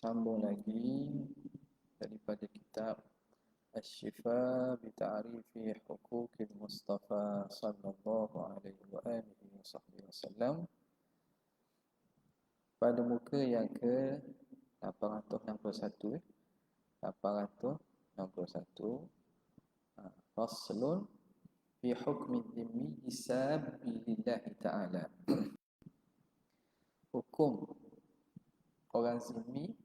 Sambung lagi daripada kitab Asy-Syifa bi Ta'rifi Huquqil Mustafa sallallahu alaihi wa alihi wasallam pada muka yang ke 861 861 faslun fi hukmi dhimmi isabilillah ta'ala. Hukum orang zimmi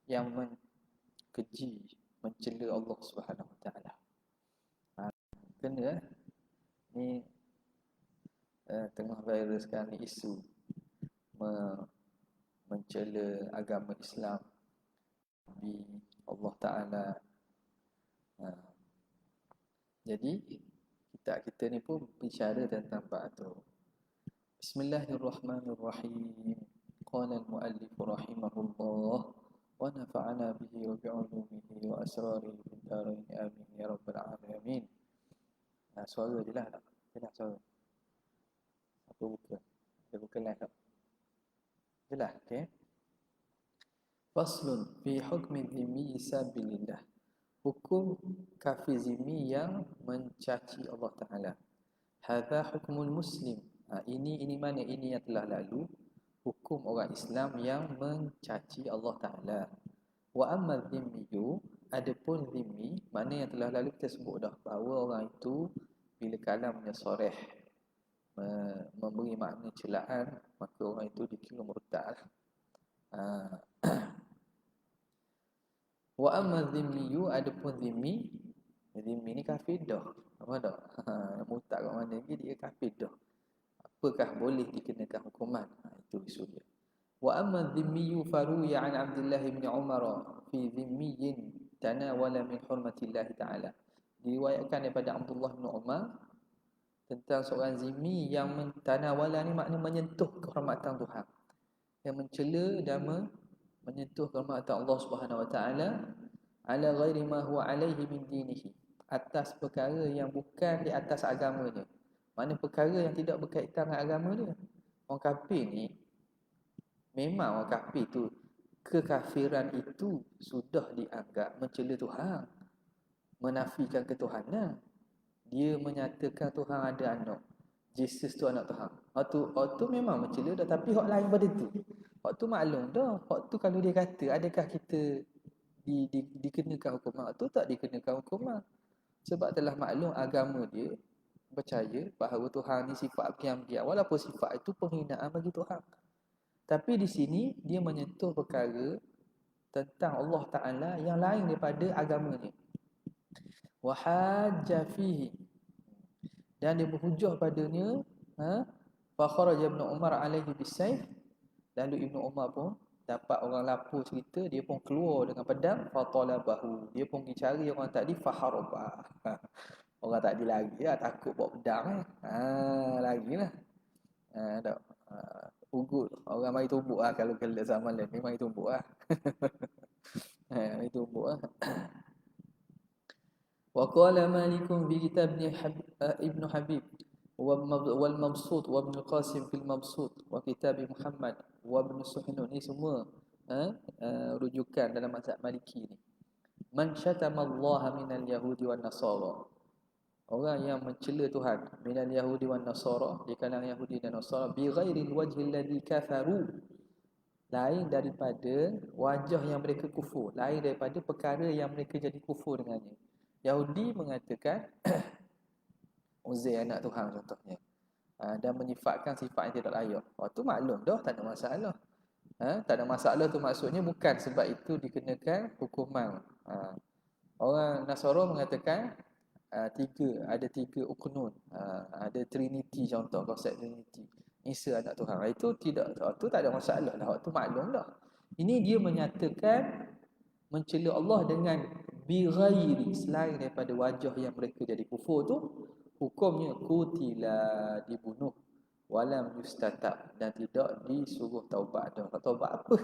yang keji, mencela Allah Subhanahu Wa Taala. Kena ni tengah viral sekarang ni isu mencela agama Islam, Nabi Allah Taala. Jadi kita ni pun bicara tentang bab tu. Bismillahirrahmanirrahim. Qala al-muallif rahimahullah wa nafa'ana bihi wa bi'ulumihi wa asrarihi fid dharain amin ya rabbal alamin. Suara je lah tak? Jelas suara. Apa buka? Dia buka live tak? Jelas, okey. Faslun fi hukmi dhimmi sabilillah. Hukum kafir zimmi yang mencaci Allah Ta'ala. Hadha hukmul muslim. Ini mana? Ini yang telah lalu. Hukum orang Islam yang mencaci Allah Ta'ala. Wa amma dhimmiyu, adapun dhimmi, mana yang telah lalu kita sebut dah, bahawa orang itu bila kalamnya soreh, memberi makna celaan, maka orang itu dikira murtad. Wa amma dhimmiyu, adapun dhimmi ni kafir dah. Apa dah? Murtad kat mana lagi, dia kafir dah. Apakah boleh dikenakan hukuman? Itu isu dia. Wa amma dhimmiyu faruya an Abdullah bin Umar fi dhimmiyin tanawala min hurmatillah ta'ala. Diriwayatkan daripada Abdullah bin Umar tentang seorang zimmi yang tanawala ni makna menyentuh kehormatan Tuhan, yang mencela dan menyentuh kehormatan Allah Subhanahu Wa Taala ala ghairi ma huwa alaihi min dinihi, atas perkara yang bukan di atas agamanya. Mana perkara yang tidak berkaitan dengan agama dia. Orang kafir ni, memang orang kafir tu, kekafiran itu sudah dianggap mencela Tuhan, menafikan ketuhanan. Dia menyatakan Tuhan ada anak, Jesus tu anak Tuhan. Hak tu memang mencela dah, tapi hak lain pada tu. Hak tu maklum dah. Hak tu kalau dia kata, adakah kita dikenakan hukuman? Hak tu tak dikenakan hukuman. Sebab telah maklum agama dia percaya bahawa Tuhan ni sifat diam-diam, walaupun sifat itu penghinaan bagi Tuhan. Tapi di sini dia menyentuh perkara tentang Allah Ta'ala yang lain daripada agamanya. Wa hajja fihi, dan dia berhujah padanya. Fa kharaja Ibnu Umar alaihi bisayf, lalu Ibnu Umar pun dapat orang lapor cerita, dia pun keluar dengan pedang. Fa talabahu, dia pun pergi cari orang tadi. Fa haraba, orang tadi lagi lah, takut bawa pedang lagilah. Tak. Ugut. Orang mari tumbuk lah. Kalau kelak zaman lain ni mari tumbuk lah. Mari tumbuk lah. Wa qala Malikun bi kitab Ibn Habib wal Mabsut wa Ibn Qasim fil Mabsut wa kitab Muhammad wa Ibn Suhnun. Ni semua rujukan dalam mazhab Maliki ni. Man syatama Allah minal yahudi wan nasara, orang yang mencela Tuhan, minal yahudi wan nasara, di kalangan Yahudi dan Nasara, bi ghairil wajhi alladhi kafaru, lain daripada wajah yang mereka kufur, lain daripada perkara yang mereka jadi kufur dengannya. Yahudi mengatakan Uzair anak Tuhan contohnya, dan menyifatkan sifat yang tidak layak. Waktu maklum dah, tak ada masalah. Tak ada masalah tu maksudnya bukan sebab itu dikenakan hukuman. Orang Nasara mengatakan ada tiga uknun, ada Trinity, contoh konsep Trinity, Isa anak Tuhan. Itu tidak, itu tak ada masalah lah, waktu maklum dah. Ini dia menyatakan mencela Allah dengan bighairi, selain daripada wajah yang mereka jadi kufur tu, hukumnya kutila, dibunuh, walam yustatab, dan tidak disuruh taubat. Dah taubat apa?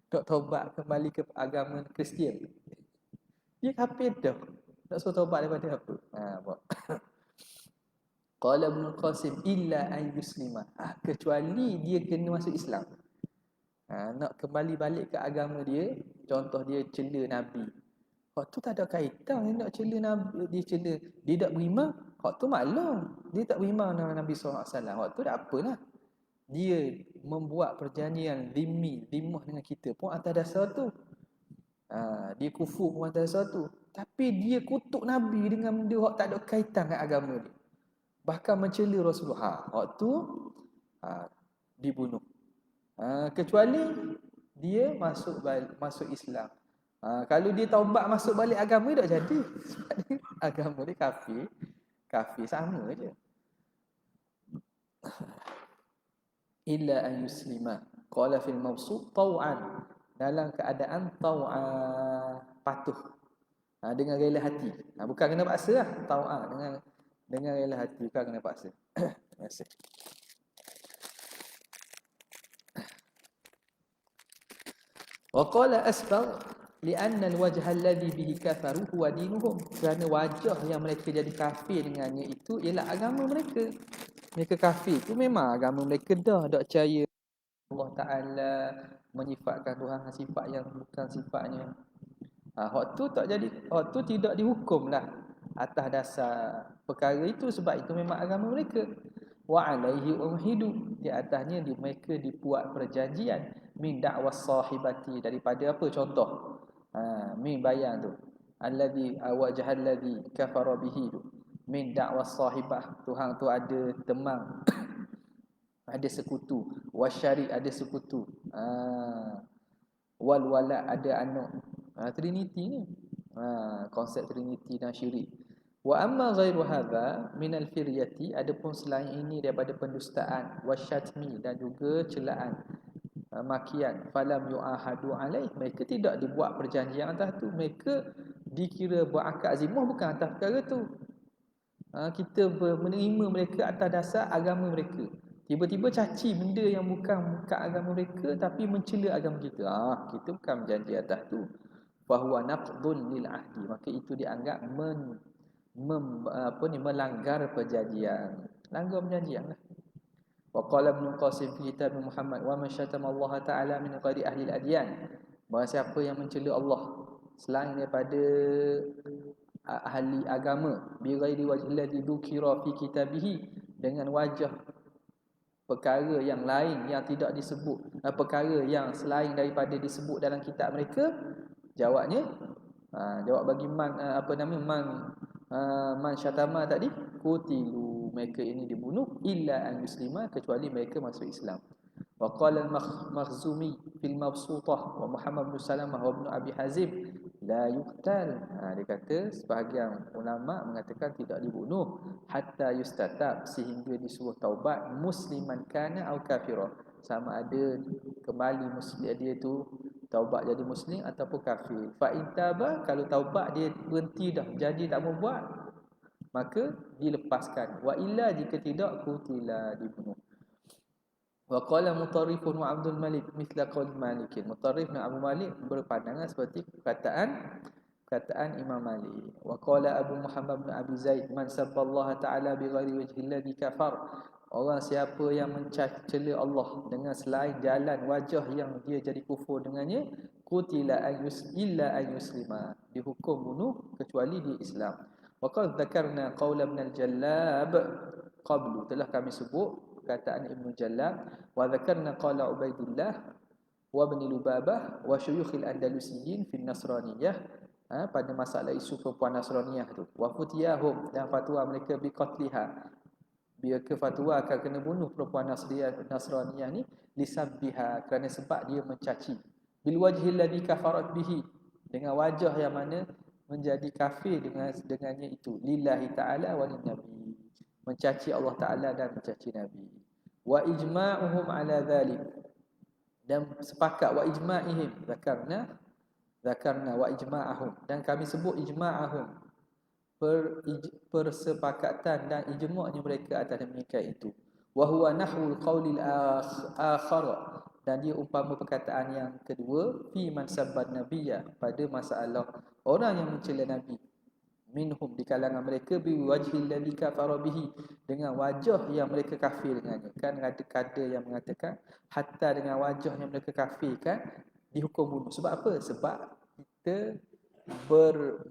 Tak taubat kembali ke agama Kristian, dia kafir dah. Tak suruh taubat daripada apa? Qala Ibn Qasim illa an yuslima, kecuali dia kena masuk Islam. nak kembali balik ke agama dia, contoh dia cela Nabi. Hak tu tak ada kaitan dia nak cela Nabi, dia cela, dia tak beriman, hak tu maklum. Dia tak beriman dengan Nabi SAW. Hak tu tak apalah. Dia membuat perjanjian zimmah dengan kita pun atas dasar tu. Dia kufur pun atas dasar tu. Tapi dia kutuk Nabi dengan benda hak tak ada kaitan dengan agama dia. Bahkan mencela Rasulullah. Hak tu dibunuh. Kecuali dia masuk Islam. Kalau dia taubat masuk balik agama dia tak jadi. Sebab dia, agama dia kafir sama je. Illa an yuslima. Qala fil mawsuf tau'an. Dalam keadaan patuh. Dengan rela hati. Bukan kena paksa lah. Tau'an dengan rela hati, bukan kena paksa. Terima kasih. Wa qala asbagh li'anna al-wajh alladhi bihi kafaru huwa dinuhum. Kerana wajah yang mereka jadi kafir dengannya itu ialah agama mereka. Mereka kafir itu memang agama mereka dah tak percaya Allah Ta'ala, menyifatkan Tuhan sifat yang bukan sifatnya. Hak tu tak jadi, hak tu tidak dihukumlah atas dasar perkara itu, sebab itu memang agama mereka. Wa alaihi umhidu, di atasnya mereka dibuat perjanjian min da'was sahibati, daripada apa contoh? Min bayan tu. Alladhi wajhal ladzi kafara bihi tu. Min da'was sahibah, Tuhan tu ada teman, ada sekutu. Wasyari, ada sekutu. Wal wala, ada anak. Trinity ni. Konsep Trinity dan syirik. Wa amma ghairu hadza min al-firyati, adapun selain ini daripada pendustaan, wasyatmi, dan juga celaan, makian, falam yu'ahadu alaih, mereka tidak dibuat perjanjian atas tu. Mereka dikira berakad azimah bukan atas perkara tu. Kita menerima mereka atas dasar agama mereka. Tiba-tiba caci benda yang bukan agama mereka tapi mencela agama kita. Kita bukan berjanji atas tu. Fahuwa naqdun lil ahdi, maka itu dianggap melanggar perjanjian. Langgar perjanjian lah. Wa qala Ibn Qasim fi kitab Muhammad wa man syatama Allah Ta'ala min ghairi ahli al-adyan. Bahawa siapa yang mencela Allah selain daripada ahli agama, bi ghairi wajhi alladhi dzukira fi kitabihi, dengan wajah perkara yang lain yang tidak disebut, perkara yang selain daripada disebut dalam kitab mereka. Jawabnya, jawab bagi man syatama tadi, kutilu, mereka ini dibunuh, illa an yuslima, kecuali mereka masuk Islam. Wa qala al-Makhzumi fil Mabsutah wa Muhammad bin Salamah wa Ibn Abi Hazim la yuqtal. Dia kata sebahagian ulama mengatakan tidak dibunuh hatta yustatab, sehingga disuruh taubat, musliman kana au kafira, sama ada kembali muslim dia tu taubat jadi muslim ataupun kafir. Fa intaba, kalau taubat dia berhenti dah jadi tak mau buat, maka dilepaskan. Wa illa, jika tidak, kutila, dibunuh. Wa qala Mutarrifun wa Abdul Malik mithla qaul Malik. Mutarrif dan Abu Malik berpandangan seperti perkataan Imam Malik. Wa qala Abu Muhammad bin Abi Zaid man sabballaha ta'ala bi ghairi wajhi alladhi kafar. Orang siapa yang mencela Allah dengan selain jalan wajah yang dia jadi kufur dengannya, qutila illa ayuslima, dihukum bunuh kecuali di Islam. Wa qad dzakarna qaul Ibn al-Jallab qablu, telah kami sebut perkataan Ibn Jallab. Wa dzakarna qala Ubaidillah wa Ibn Lubabah wa syuyukhil Andalusiyyin fi Nasraniyah, pada masalah isu perempuan Nasraniyah tu. Wa futiyahum, dan fatwa mereka bi qatliha, mereka fatwa akan kena bunuh perempuan Nasraniyah ni, lisabbiha, kerana sebab dia mencaci, bil wajhil ladzi kafarat bihi, dengan wajah yang mana menjadi kafir dengannya itu, lillahi ta'ala wa lin nabi, mencaci Allah Ta'ala dan mencaci Nabi. Wa ijma'uhum ala dhalik, dan sepakat, wa ijma'ihim, zakarna wa ijma'ahum, dan kami sebut ijma'ahum, persepakatan dan ijma'nya mereka atas demikian itu. Wa huwa nahwul qaulil akhar, dan dia umpama perkataan yang kedua, fi man sabban nabiyya, pada masalah orang yang mencela Nabi. minhum di kalangan mereka biwajhil ladzi kafara bihi dengan wajah yang mereka kafir dengannya. Kan ada yang mengatakan hatta dengan wajah yang mereka kafirkan dihukum bunuh. Sebab apa? Sebab kita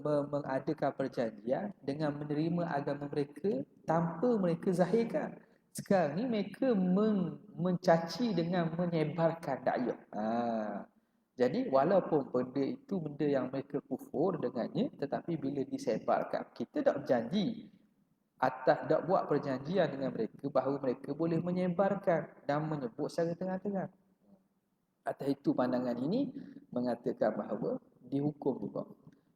mengadakan perjanjian dengan menerima agama mereka tanpa mereka zahirkan. Sekarang ni mereka mencaci dengan menyebarkan dakwah. Jadi walaupun benda itu benda yang mereka kufur dengannya, tetapi bila disebarkan, kita tak berjanji atas tak buat perjanjian dengan mereka bahawa mereka boleh menyebarkan dan menyebut secara terang-terang. Atas itu pandangan ini mengatakan bahawa dihukum juga.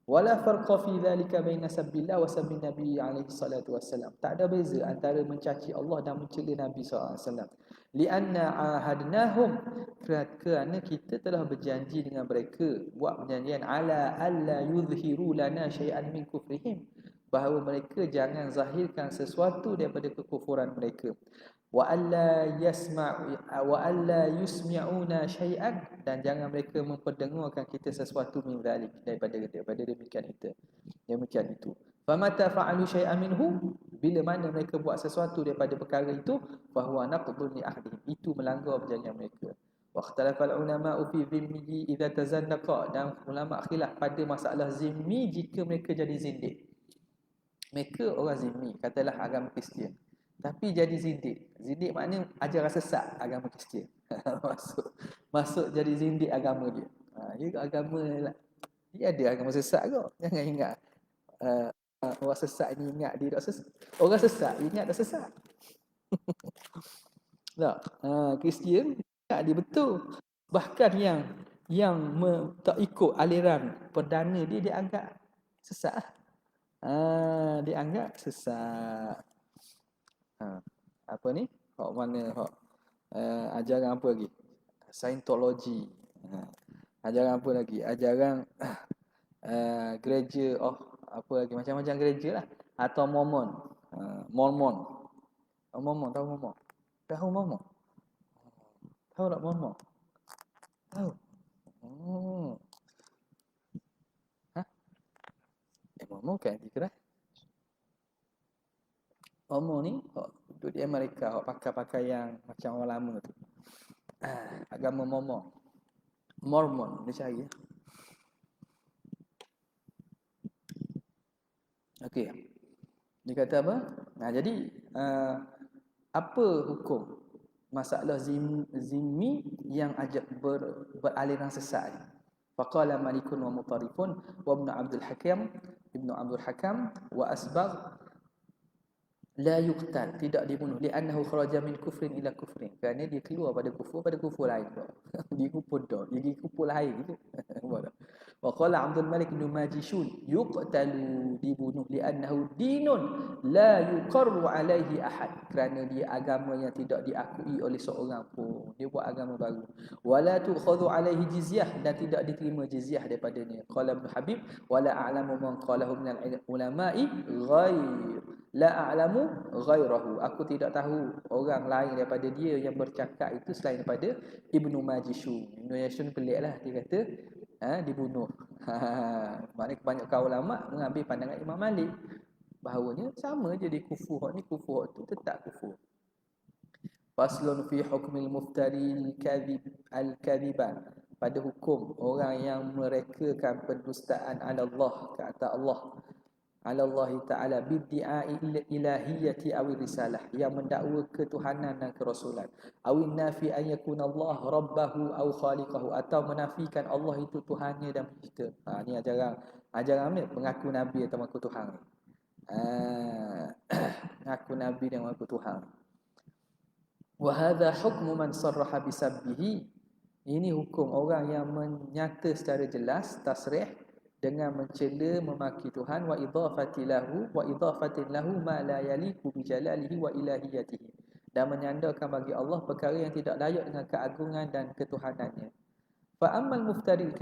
Wala farqa fi dhalika baina sabbillah wa sabbin nabi alaihi salatu wassalam. Tak ada beza antara mencaci Allah dan mencela Nabi sallallahu alaihi wasallam. Lianna ahadnahum, kerana kita telah berjanji dengan mereka, buat perjanjian ala alla yuzhiru lana syai'an min kufrihim, bahawa mereka jangan zahirkan sesuatu daripada kekufuran mereka. Wa alla yusmi'una syai'an, dan jangan mereka memperdengarkan kita sesuatu min zalik, daripada demikian itu. Famata fa'alu syai'an minhu, bila mana mereka buat sesuatu daripada perkara itu, fahuwa naqdun li ahdihim, itu melanggar perjanjian mereka. Wa ikhtalafa al-ulama'u fi dhimmihi idza tazandaqa, dan ulama khilaf pada masalah zimmi jika mereka jadi zindik. Mereka orang zimmi, katalah agama Kristian, tapi jadi zindik. Zindik maknanya ajaran sesat agama Kristian. masuk jadi zindik agama dia. Dia ada agama sesat kok. Jangan ingat orang sesat ni ingat dia tak sesat. Orang sesat ingat tak sesat. Tak. Kristian ingat dia betul. Bahkan yang tak ikut aliran perdana dia anggap sesat. Dia anggap sesat. Apa ni? Hak mana hak ajaran apa lagi? Scientology. Ajaran apa lagi? Ajaran gereja apa lagi? Macam-macam gereja lah. Atau Mormon. Mormon. Mormon, tahu Mormon? Tahu Mormon? Tahu tak Mormon? Tahu. Mormon kan anti keras. Mormon ni duduk di Amerika, pakai yang macam orang lama tu. Agama Mormon dia cari. Okey. Dia kata apa? Jadi apa hukum masalah zimmi yang beraliran sesat ni? Faqala Malikun wa Mutarifun wa Ibnu Abdul Hakam wa Asbagh la yuqtal, tidak dibunuh, li'annahu kharaja min kufrin ila kufrin, kerana dia keluar pada kufur lain. Dia kufur dah, dia kufur lain gitu. Wa qala Abdul Malik bin Majishun yuqtalu, dibunuh, li'annahu dinun la yuqarru alaihi ahad, kerana dia agama yang tidak diakui oleh seorang pun. Dia buat agama baru. Wala tukhadhu alaihi jizyah, dan tidak diterima jizyah daripadanya. Qala Ibn Habib wala a'lamu man qalahu min al-ulama'i ghair la a'lamu ghairahu, aku tidak tahu orang lain daripada dia yang bercakap itu selain daripada Ibnu Majishun. Ibnu Majishun peliklah, dia kata dibunuh. Maknanya kebanyakan ulama mengambil pandangan Imam Malik bahawanya sama je, dia kufur ni kufur tu tetap kufur. Faslun fi hukmil muftari al-kadhiban, pada hukum orang yang merekakan pendustaan ala Allah, ke atas Allah, ala Allah Ta'ala biddi'ai ilahiyati awi risalah, yang mendakwa ketuhanan dan kerasulan, awin nafi an yakuna Allah rabbahu aw khaliqahu, atau menafikan Allah itu Tuhannya dan pencipta. Ni ajaran ni mengaku nabi atau mengaku Tuhan. Mengaku nabi dan mengaku Tuhan. Wa hadha hukmu man sarraha bisabbihi, ini hukum orang yang menyata secara jelas, tasrih, dengan mencela memaki Tuhan, wa idhafatin lahu ma la yaliqu bi jalalihi wa ilahiyatihi, dan menyandarkan bagi Allah perkara yang tidak layak dengan keagungan dan ketuhanannya. Fa ammal muftaril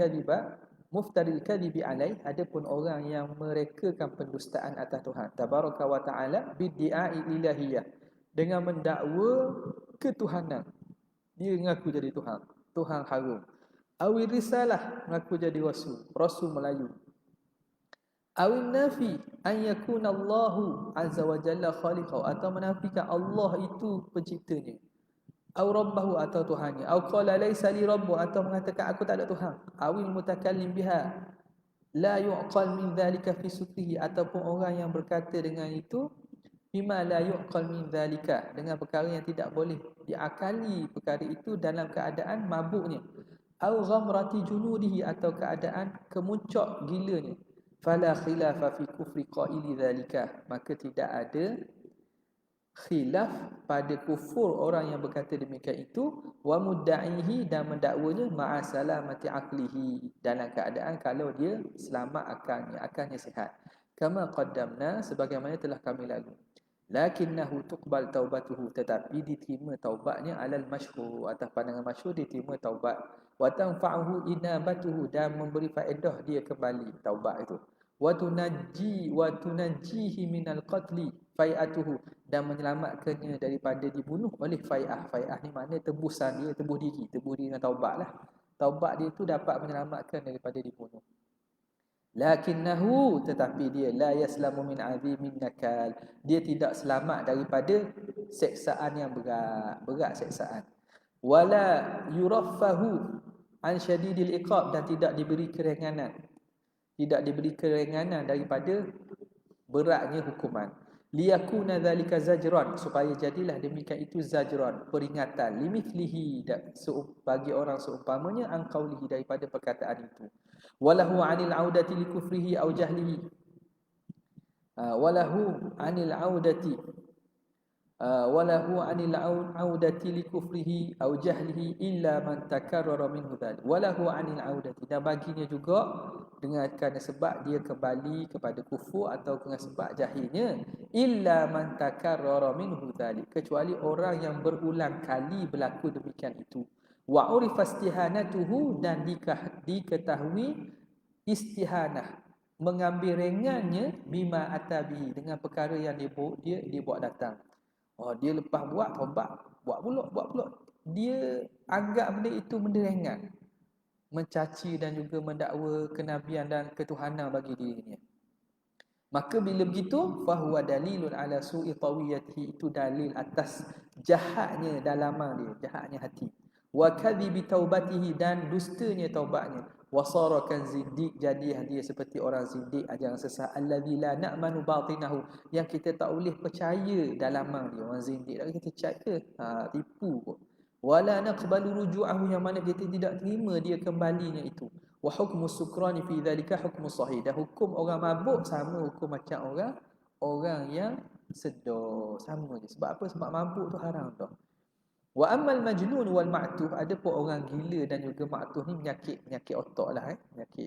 kadhibi alaih, adapun orang yang merekakan pendustaan atas Tuhan tabaraka wa taala biddi'ai ilahiyah, dengan mendakwa ketuhanan, dia mengaku jadi Tuhan harum, awi risalah, mengaku jadi rasul Melayu, Awin nafi an yakuna Allahu azza wa jalla khaliqahu, atau menafikan Allah itu penciptanya. Aw rabbahu, atau Tuhannya. Aw qala laisa li rabbu, atau mengatakan aku tak ada Tuhan. Awil mutakallim biha la yu'qal min dhalika fi sukrihi, ataupun orang yang berkata dengan itu bima la yu'qal min dhalika, dengan perkara yang tidak boleh diakali perkara itu dalam keadaan mabuknya. Aw ghamrati junudihi, atau keadaan kemuncak gilanya. Fala khilafa fi kufri qaili dhalika, maka tidak ada khilaf pada kufur orang yang berkata demikian itu, wa mudda'ihi, dan mendakwanya, ma'a salamati aqlihi, dalam keadaan kalau dia selamat akalnya sihat. Kama qaddamna, sebagaimana telah kami lalu. Lakinnahu tuqbal taubatuhu, tetapi diterima taubatnya, alal masyhur, atas pandangan masyhur diterima taubat. Wa tanfa'uhu inabatuhu, dan memberi faedah dia kembali taubat itu. Wa tunajjihi minal qatli fai'atuhu, dan menyelamatkannya daripada dibunuh oleh fai'ah. Fai'ah ni makna tebusan dia, tebuh diri dengan taubat lah. Taubat dia tu dapat menyelamatkan daripada dibunuh. Lakinnahu, tetapi dia la yaslamu min azimin nakal, dia tidak selamat daripada seksaan yang berat seksaan. Wala yuraffahu an syadidil iqab, dan tidak diberi keringanan daripada beratnya hukuman. Liyakuna dzalika zajran, supaya jadilah demikian itu zajran, peringatan, limithlihi, bagi orang seumpamanya, an qaulihi, daripada perkataan itu. Walahu anil audati likufrihi aw jahlihi, walahu anil audati likufrihi aw jahlihi illa man takarrara minhu dzalik. Walahu anil audati, dan baginya juga kerana sebab dia kembali kepada kufur atau kerana sebab jahilnya, illa man takarrara minhu dzalik, kecuali orang yang berulang kali berlaku demikian itu. Wa urifa istihanatuhu, dan diketahui istihanah, mengambil ringannya, bima atabi, dengan perkara yang dia buat datang. Dia lepas buat taubat, buat pula. Dia anggap benda itu benda ringan, mencaci dan juga mendakwa kenabian dan ketuhanan bagi dirinya. Maka bila begitu, fahuwa dalilun ala su'i tawiyatihi, itu dalil atas jahatnya dalaman dia, jahatnya hati. Wa kadhibi taubatihi, dan dustanya taubatnya. Wa sara kan zindiq, jadi dia seperti orang zindiq, ajaran sesat. Allazi la na'manu batinahu, yang kita tak boleh percaya dalaman dia. Orang zindiq tak kita cak ke? Tipu kok. Wala naqbalu ruju'ahu, yang mana kita tidak terima dia kembalinya itu. Wa hukmu sukrani fi dzalika hukmu sahih, dan hukum orang mabuk sama hukum macam orang yang sedar, sama je. Sebab apa? Sebab mabuk tu haram tu. Wa ammal majnun wal ma'tuh, ada pun orang gila dan juga ma'tuh ni penyakit otak lah, penyakit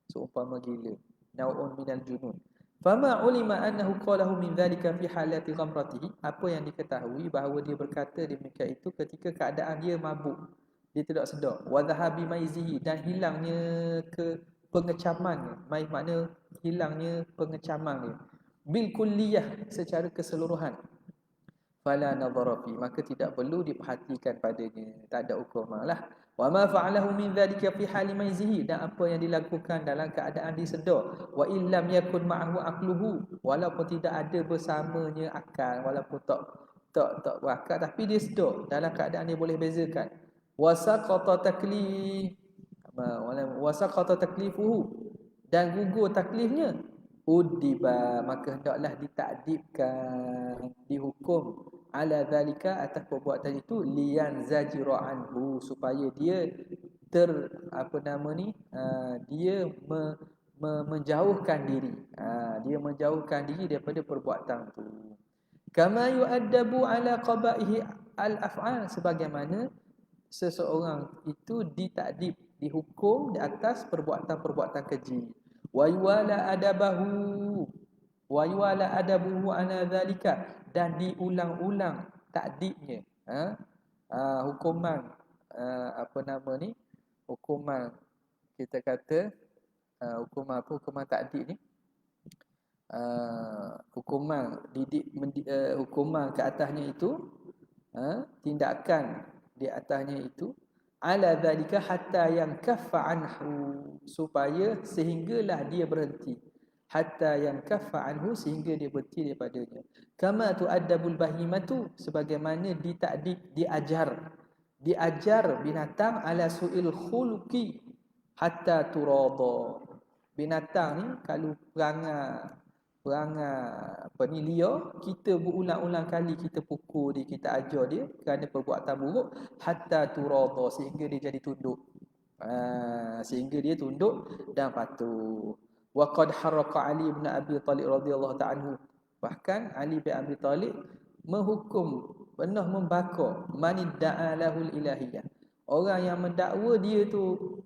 seumpama gila, nau'un minal junun. Fama ulima annahu qalahu min dzalika fi halati ghamratihi, apa yang diketahui bahawa dia berkata demikian itu ketika keadaan dia mabuk, dia tidak sedar. Wa dhahabi maizihi, dan hilangnya ke pengecamannya. Maiz makna hilangnya pengecaman dia. Bil kulliyah, secara keseluruhan. Fala nadhara fi, maka tidak perlu diperhatikan padanya, tak ada hukuman lah. Wa ma fa'alahu min dhalika fi hali maizihi, dan apa yang dilakukan dalam keadaan disedar. Wa illam yakun ma'ahu aqluhu, walaupun tidak ada bersamanya akal, walaupun tak berakal, tapi dia sedar dalam keadaan dia boleh bezakan. Wa saqata taklifuhu, dan gugur taklifnya. Udiba, maka hendaklah ditakdibkan, dihukum, ala zalika, atas perbuatan itu, liyan zajira anhu, supaya dia menjauhkan diri, dia menjauhkan diri daripada perbuatan itu. Kama yu'addabu ala qabaihi al-af'al, sebagaimana seseorang itu ditakdib, dihukum di atas perbuatan-perbuatan keji. Wa yuwala adabuhu ala zalika, dan diulang-ulang takdibnya, hukuman hukuman kita kata hukuman takdib ni, hukuman ke atasnya itu, tindakan di atasnya itu, ala dzalika hatta yang kaffa anhu, supaya sehinggalah dia berhenti. hatta yankaffa anhu, sehingga dia berhenti daripadanya. Kama tu'addabul bahimatu, sebagaimana diajar binatang ala su'il khuluqi hatta turada. Binatang ni kalau perangai liar, kita berulang-ulang kali kita pukul dia, kita ajar dia kerana perbuatan buruk, hatta turada, sehingga dia jadi tunduk. Sehingga dia tunduk dan patuh. Wa qad harraqa Ali bin Abi Talib radhiyallahu ta'ala anhu, bahkan Ali bin Abi Talib pernah membakar man idda'a lahul ilahiyah, orang yang mendakwa dia tu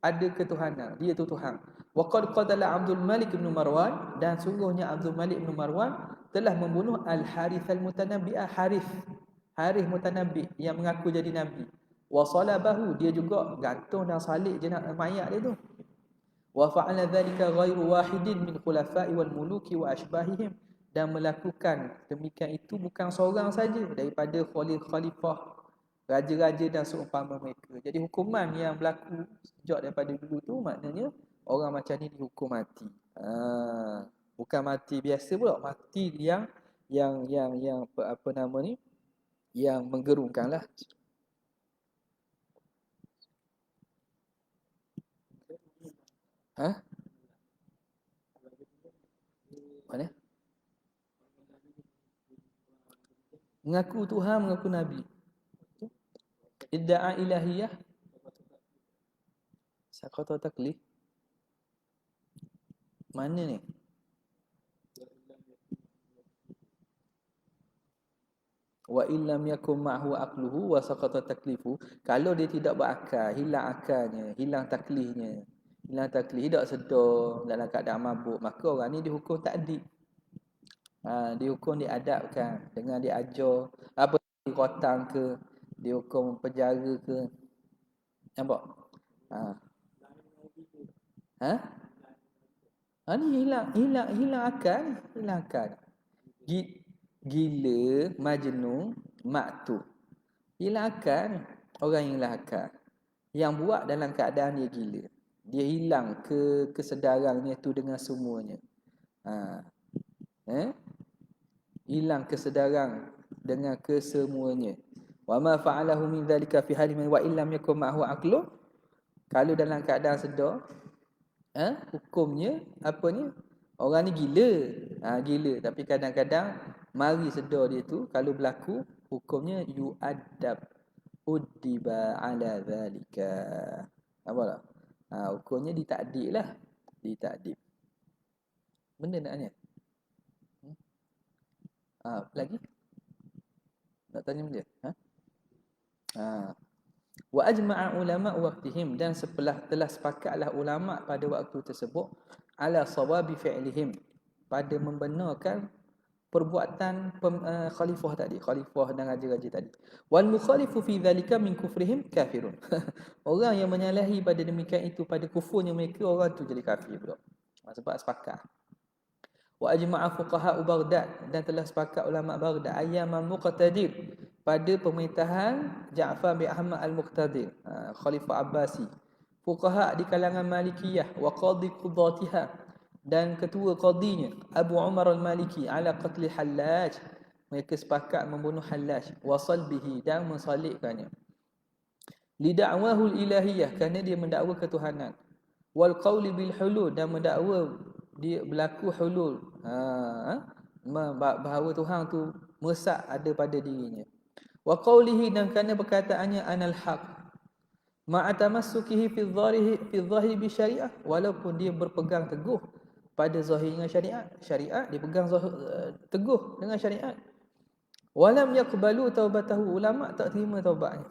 ada ketuhanan, dia tu Tuhan. Wa qad qatala Abdul Malik bin Marwan, dan sungguhnya Abdul Malik bin Marwan telah membunuh Al-Harith Al-Mutanabbi, Harith Mutanabbi yang mengaku jadi nabi. Wa salabahu, dia juga gantung dan salib jenazah mayat dia tu. Wa fa'ala dhalika ghairu wahidin min khulafa'i wal muluki wa ashbahihim, dan melakukan demikian itu bukan seorang saja daripada khalifah, raja-raja dan seumpama mereka. Jadi hukuman yang berlaku sejak daripada dulu tu, maknanya orang macam ni dihukum mati. Bukan mati biasa pula, mati yang apa nama ni, yang menggerungkanlah. Mana? Mengaku Tuhan, mengaku Nabi. Idda'a ilahiyah, sakata taklif. Mana ni? Wa illam yakum ma'hu aqluhu wa sakata taklifu. Kalau dia tidak berakal, hilang akalnya, hilang taklifnya, tidak sedar, dalam keadaan mabuk, maka orang ni dihukum takdib. Dihukum diadabkan dengan diajar apa, dikotang ke, dihukum penjara ke. Nampak? Ni hilang akal. Gila, majnun, maktu. Hilang akal, orang yang hilang akal. Yang buat dalam keadaan dia gila. Dia hilang kesedarannya tu dengan semuanya. Hilang kesedaran dengan kesemuanya. Wa ma fa'alahu min dhalika fi halin wa illam yakum ma'hu aqlu. Kalau dalam keadaan sedar, hukumnya apa ni? Orang ni gila. Gila, tapi kadang-kadang mari sedar dia tu, kalau berlaku hukumnya yu'addab uddiba ala dhalika. Apa tak? Hukumnya ditakdib lah. Ditakdib. Benda naknya. Lagi? Nak tanya dia? Wa ajma'a ulama waqtihim, dan telah sepakatlah ulama pada waktu tersebut ala sawabi fi'lihim, pada membenarkan perbuatan khalifah dan raja-raja tadi. Wal mukhalifu fi dhalika min kufrihim kafirun. Orang yang menyalahi pada demikian itu, pada kufurnya mereka, orang tu jadi kafir pula. Sebab sepakat. Wa ajma'a fuqaha Baghdad, dan telah sepakat ulama Baghdad ayyaman muqtadir, pada pemerintahan Ja'far bin Ahmad al-Muqtadir, Khalifah Abbasi. Fuqaha di kalangan Malikiyah wa qadhi qudatiha, dan ketua qadinya Abu Umar al-Maliki ala qatli Hallaj, mereka sepakat membunuh Hallaj, wa salbihi, dan mensalibkannya. Li da'wahu al-ilahiyah, kerana dia mendakwa ketuhanan. Wal qawli bil hulul, dan mendakwa dia berlaku hulul, bahawa Tuhan tu meresap ada pada dirinya. Wa qawlihi, dan kerana perkataannya anal haq, ma'a tamassukihi fi dhahiri bi syariah, walaupun dia berpegang teguh pada zahir dengan syariat, dia pegang teguh dengan syariat. Walam yaqbalu taubatahu, ulama tak terima taubatnya.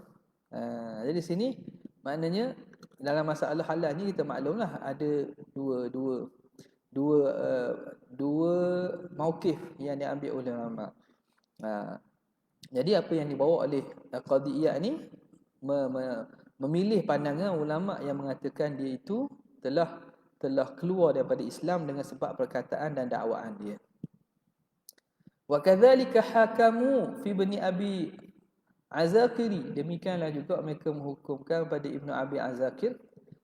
Jadi sini maknanya dalam masalah halal ni kita maklumlah ada dua mauqif yang diambil oleh ulama. Jadi apa yang dibawa oleh Qadiyah ni memilih pandangan ulama yang mengatakan dia itu telah keluar daripada Islam dengan sebab perkataan dan dakwaan dia. Wa kadzalika hakamu fi ibni Abi Azakiri, demikianlah juga mereka menghukumkan pada Ibnu Abi Azakir.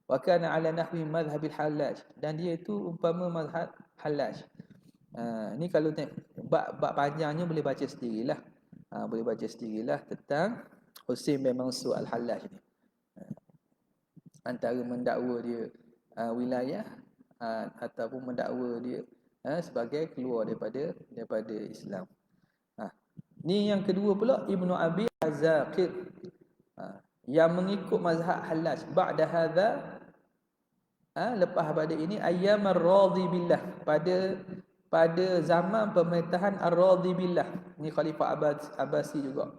Wa kana ala nahwi madhhabil Hallaj, dan dia itu umpama mazhab Hallaj. Ni kalau bab panjangnya boleh baca sendirilah. Boleh baca sendirilah tentang Husain bin Mansur Al-Hallaj ni. Antara mendakwa dia wilayah ataupun mendakwa dia sebagai keluar daripada Islam. Ni yang kedua pula Ibnu Abi Az-Zaqir yang mengikut mazhab Hallaj. Ba'da hadza lepas pada ini ayyam ar-radhi billah, pada zaman pemerintahan ar-radhi billah. Ni Khalifah Abbasi juga.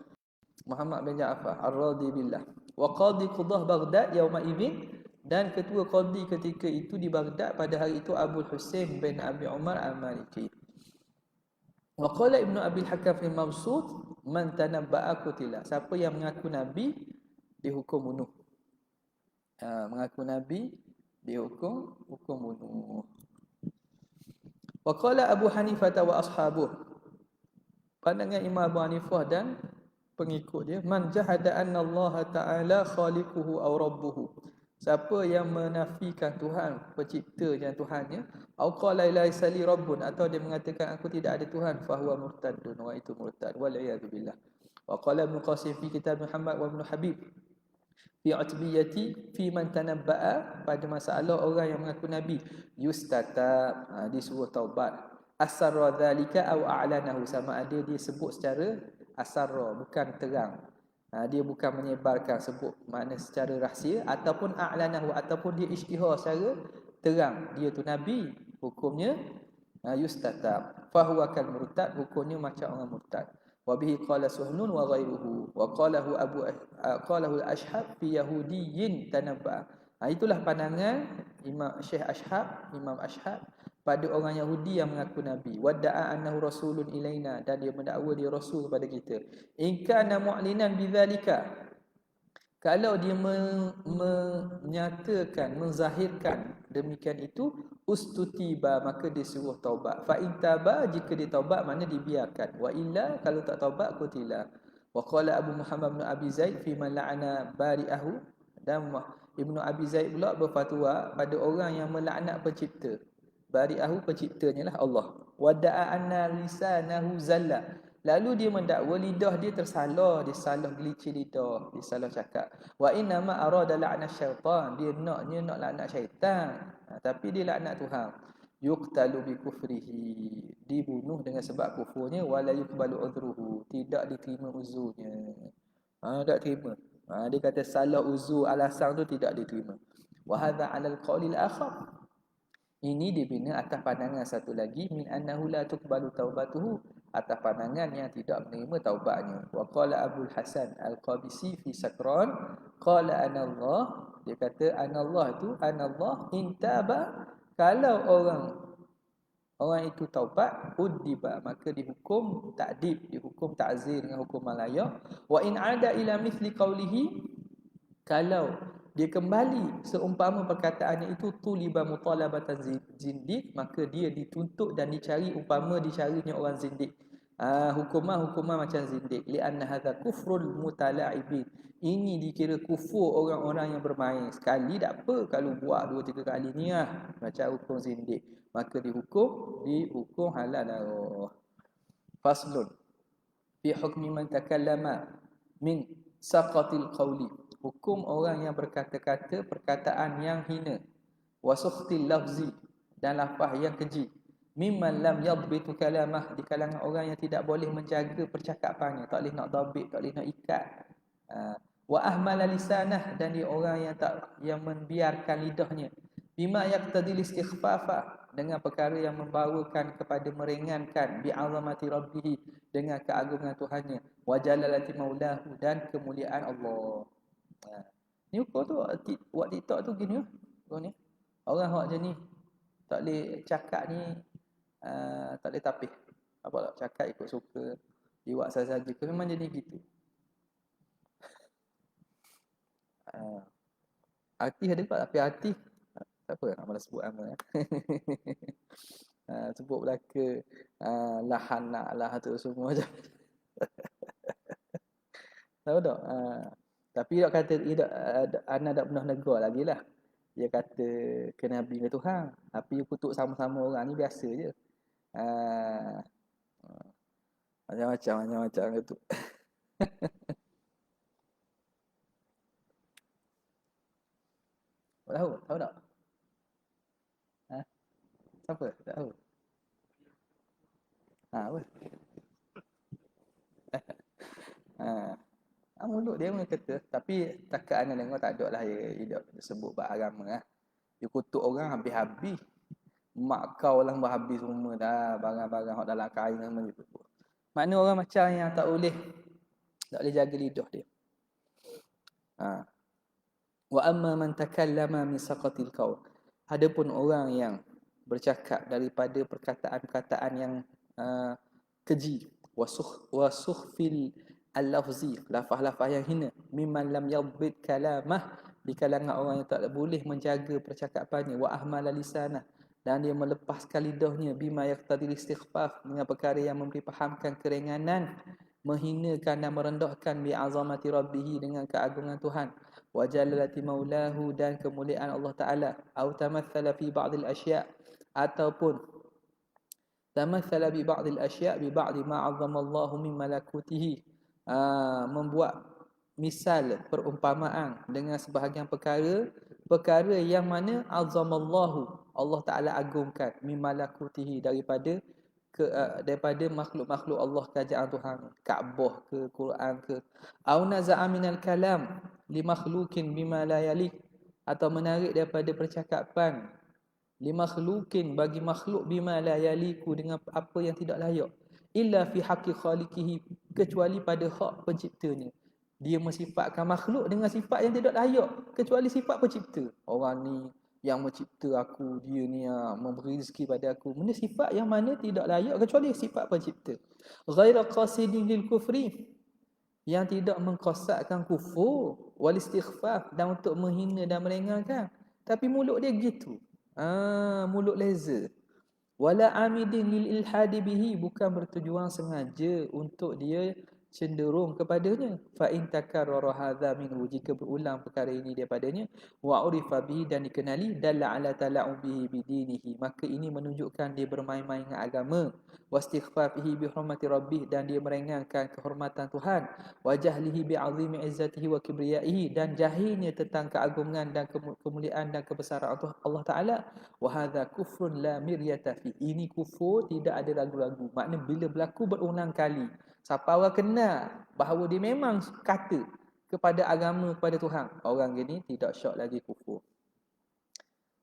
Muhammad bin Ja'far ar-radhi billah. Wa qadi qudah Baghdad yauma idzin, dan ketua qadi ketika itu di Baghdad pada hari itu Abu Husain bin Abi Umar Al-Maliki. Wa qala Ibnu Abi Al-Hakam fi Mabsut man tanabba'a qutila. Siapa yang mengaku nabi dihukum bunuh. Mengaku nabi dihukum bunuh. Wa qala Abu Hanifah wa ashabuh. Pandangan Imam Abu Hanifah dan pengikut dia, man jahada anna Allah Ta'ala khaliquhu aw rabbuhu. Siapa yang menafikan Tuhan penciptanya, Tuhannya, au qala la isali rabbun, atau dia mengatakan aku tidak ada Tuhan, fahuwa murtadun, wa itu murtad, wal iyad billah. Wa qala Ibn Qasim fi kitab Muhammad wa Ibn Habib fi atbiyati fi man tanabba'a, pada masalah orang yang mengaku nabi, yustata, disuruh taubat, asarra dzalika aw a'lanahu, sama ada dia sebut secara asarra, bukan terang, dia bukan menyebarkan, sebut makna secara rahsia, ataupun a'lanahu, ataupun dia isytihar secara terang, dia tu nabi, hukumnya yustata, fahuwa kal murtad, hukumnya macam orang murtad. Wa bihi qala Suhnun wa ghairuhu wa qalahu qalahu al-Ashhab fi yahudiyyin tanabba. Itulah pandangan Imam Ashhab pada orang Yahudi yang mengaku nabi. Wadda'a annahu rasulun ilaina, dan dia mendakwa dia rasul kepada kita. In kana mu'linan bidzalika, kalau dia menyatakan, menzahirkan demikian itu, ustutiba, maka disuruh taubat. Fa in taba, jika dia taubat makna dibiarkan. Wa illa, kalau tak taubat qutila. Wa qala Abu Muhammad bin Abi Zaid fi man la'ana bari'ahu, dan Ibnu Abi Zaid pula berfatwa pada orang yang melaknat pencipta. Bari'ahu, penciptanya lah Allah. Wada'a anna lisanahu zalla, lalu dia mendakwa lidah dia tersalah, dia salah gelicir lidah, dia salah cakap. Wa inna ma arada la'na syaitan, dia nak laknat syaitan, tapi dia laknat Tuhan. Yuqtalu bi kufrihi, dibunuh dengan sebab kufurnya. Wala yuqbalu udhruhu, tidak diterima uzurnya. Tak terima. Dia kata salah uzur, alasan tu tidak diterima. Wa hadha 'ala al-qawli al-akhar, ini dibina atas pandangan satu lagi, min annahu la tuqbalu taubatuhu, atas pandangan yang tidak menerima taubatnya. Wa qala Abdul Hasan Al-Qabisi fi Sakran, qala anallah, dia kata anallah itu, anallah intaba, kalau orang itu taubat, udiba, maka dihukum ta'dib, dihukum ta'zir dengan hukuman layak. Wa in ada ila mithli qawlihi, kalau dia kembali seumpama perkataannya itu, tuliba mutalabatan zindik, maka dia dituntut dan dicari umpama dicarinya orang zindik. Hukuman macam zindik. Li'anna hadza kufrul mutala'ibin, ini dikira kufur orang-orang yang bermain. Sekali tak apa, kalau buat 2-3 kali ni macam hukum zindik, maka dihukum halal darah. Faslun fi hukmi man takallama min saqatil qawli, hukum orang yang berkata-kata perkataan yang hina, wa sukhtil lafzi, dan lafaz yang keji, mimman lam yadbitu kalamah, di kalangan orang yang tidak boleh menjaga percakapannya, tak boleh nak dhabit, tak boleh nak ikat. Wa ahmala lisanah, dan dia orang yang membiarkan lidahnya, bima yaqtadil istighfafa, dengan perkara yang membawakan kepada meringankan, bi'azamati rabbih, dengan keagungan Tuhannya, wa jalalati maulahu, dan kemuliaan Allah. Ni hukum tu buat TikTok tu gini ni. Orang hak je ni tak boleh cakap ni, tak boleh tapih. Apa tak cakap ikut suka, buat saja ke, memang jadi gitu. Artis ada tak, tapi artis tak apa, nak malas sebut nama. Sebut belaka lahanak lah tu semua je. Tahu tak? Tapi dia kata anak tak pernah negur lagi lah. Dia kata ke Nabi ke Tuhan. Tapi dia kutuk sama-sama orang ni biasa je. Ah, macam-macam gitu. Tahu? Tahu tak? Ha? Siapa? Tak tahu. Apa? Mulut dia pun kata. Tapi takat anak tengok tak ada lah dia sebut bab agama lah. Dia kutuk orang habis-habis. Mak kau lah habis semua dah. Barang-barang hak dalam kain semua dia tutup. Makna orang macam yang tak boleh jaga lidah dia. Wa amma man takallama min saqatil qaul. Adapun orang yang bercakap daripada perkataan-perkataan yang keji, wasukhfil al-lafzi, lafaz-lafaz yang hina, mimman lam yadbit kalamah, di kalangan orang yang tak boleh menjaga percakapannya, wa ahmala lisanah, dan dia melepaskan lidahnya, bima yaqtadil istighfaf, dengan perkara yang memberi fahamkan keringanan, menghinakan dan merendahkan bi azamati rabbih, dengan keagungan Tuhan, wa jalalati maulahu, dan kemuliaan Allah Taala, atau tamathala fi ba'dil asya', ataupun tamathala bi ba'dil asya' bi ba'di ma 'azzama Allahu min malakutihi, membuat misal perumpamaan dengan sebahagian perkara yang mana azzamallahu, Allah Taala agungkan, min malakutihi, daripada makhluk-makhluk Allah, kerajaan Tuhan, Kaabah ke, Quran ke, au naza'a minal kalam li makhlukin bima la yalik, atau menarik daripada percakapan li makhlukin, bagi makhluk, bima la yaliku, dengan apa yang tidak layak, illa fi haqqi khaliqihi, kecuali pada hak penciptanya. Dia mensifatkan makhluk dengan sifat yang tidak layak, kecuali sifat pencipta. Orang ni yang mencipta aku, dia ni memberi rezeki pada aku, mana sifat yang mana tidak layak kecuali sifat pencipta. Ghaira qasidin lil kufri, yang tidak mengqasadkan kufur, wal istighfaf, dan untuk menghina dan merengangkan, tapi mulut dia gitu. Mulut leza. Wala amidin lil ilhadi bihi, bukan bertujuan sengaja untuk dia cenderung kepadanya. Fa in takarrara hadza minhu, jika berulang perkara ini daripadanya, wa urifa bihi, dan dikenali, dalla ala tala'ubihi bidinihi, maka ini menunjukkan dia bermain-main dengan agama, wastighfafihi bi hurmati rabbih, dan dia merengangkan kehormatan Tuhan, wa jahlihi bi azimi izzatihi wa kibriyaihi, dan jahilnya tentang keagungan dan kemuliaan dan kebesaran Allah Taala. Wa hadza kufrun la miryata fi, ini kufur tidak ada ragu-ragu. Makna bila berlaku berulang kali, siapa orang kenal bahawa dia memang kata kepada agama, kepada Tuhan, orang ini tidak syak lagi kufur.